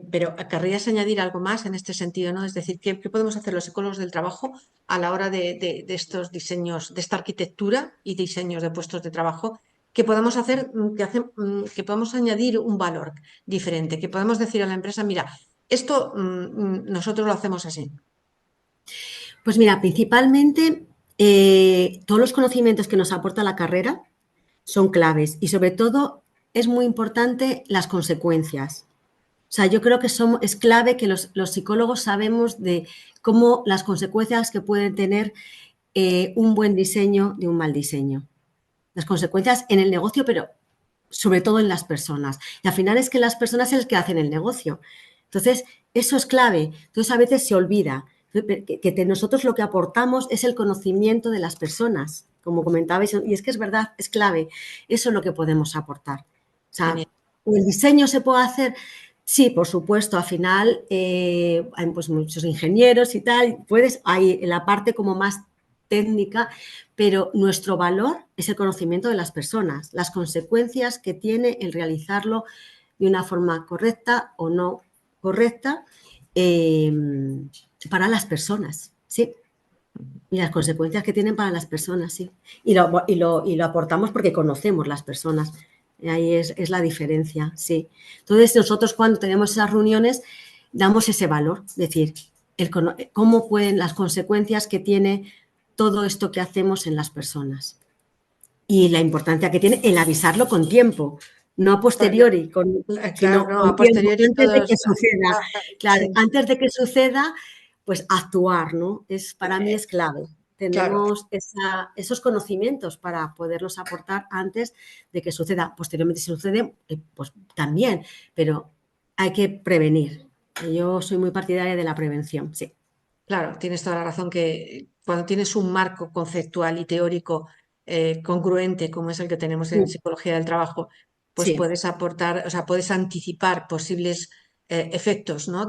pero querrías añadir algo más en este sentido, ¿no? Es decir, ¿qué podemos hacer los psicólogos del trabajo a la hora de estos diseños, de esta arquitectura y diseños de puestos de trabajo, que podamos hacer, que podamos añadir un valor diferente, que podemos decir a la empresa, mira, esto nosotros lo hacemos así? Pues mira, principalmente todos los conocimientos que nos aporta la carrera son claves y sobre todo es muy importante las consecuencias. O sea, yo creo que es clave que los psicólogos sabemos de cómo las consecuencias que pueden tener un buen diseño de un mal diseño. Las consecuencias en el negocio, pero sobre todo en las personas. Y al final es que las personas es las que hacen el negocio. Entonces, eso es clave. Entonces, a veces se olvida que nosotros lo que aportamos es el conocimiento de las personas, como comentabais, y es que es verdad, es clave. Eso es lo que podemos aportar. O sea, Genial. el diseño se puede hacer, sí, por supuesto, al final hay pues muchos ingenieros y tal, hay la parte como más técnica, pero nuestro valor es el conocimiento de las personas, las consecuencias que tiene el realizarlo de una forma correcta o no correcta para las personas, sí. Y las consecuencias que tienen para las personas, sí. Y lo aportamos porque conocemos las personas. Ahí es la diferencia, sí. Entonces, nosotros cuando tenemos esas reuniones damos ese valor, es decir, cómo pueden las consecuencias que tiene todo esto que hacemos en las personas. Y la importancia que tiene el avisarlo con tiempo, no a posteriori, sino Claro, no, con a tiempo, posteriori antes de todos. que suceda. Claro, Sí, antes de que suceda, pues actuar, ¿no? Para mí es clave. claro. Tenemos esos conocimientos para poderlos aportar antes de que suceda. Posteriormente, si sucede, pues también, pero hay que prevenir. Yo soy muy partidaria de la prevención, sí. Claro, tienes toda la razón que cuando tienes un marco conceptual y teórico congruente, como es el que tenemos en psicología del trabajo, pues Sí, puedes aportar, o sea, puedes anticipar posibles efectos, ¿no?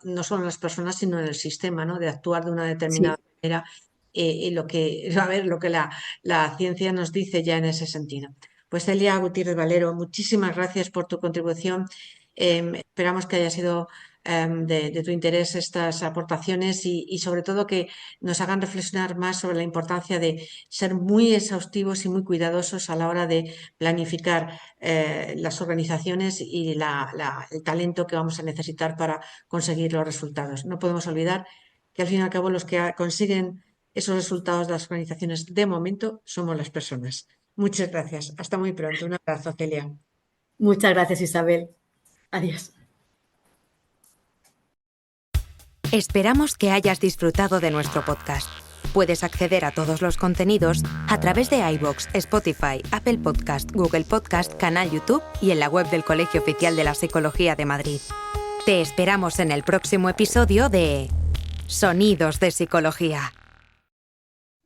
No solo en las personas, sino en el sistema, ¿no? De actuar de una determinada sí. manera y lo que, a ver, lo que la ciencia nos dice ya en ese sentido. Pues Celia Gutiérrez Valero, muchísimas gracias por tu contribución. Esperamos que haya sido de tu interés estas aportaciones y sobre todo que nos hagan reflexionar más sobre la importancia de ser muy exhaustivos y muy cuidadosos a la hora de planificar las organizaciones y el talento que vamos a necesitar para conseguir los resultados. No podemos olvidar que al fin y al cabo los que consiguen esos resultados de las organizaciones de momento somos las personas. Muchas gracias. Hasta muy pronto. Un abrazo, Celia. Muchas gracias, Isabel. Adiós. Esperamos que hayas disfrutado de nuestro podcast. Puedes acceder a todos los contenidos a través de iVoox, Spotify, Apple Podcast, Google Podcast, canal YouTube y en la web del Colegio Oficial de la Psicología de Madrid. Te esperamos en el próximo episodio de Sonidos de Psicología.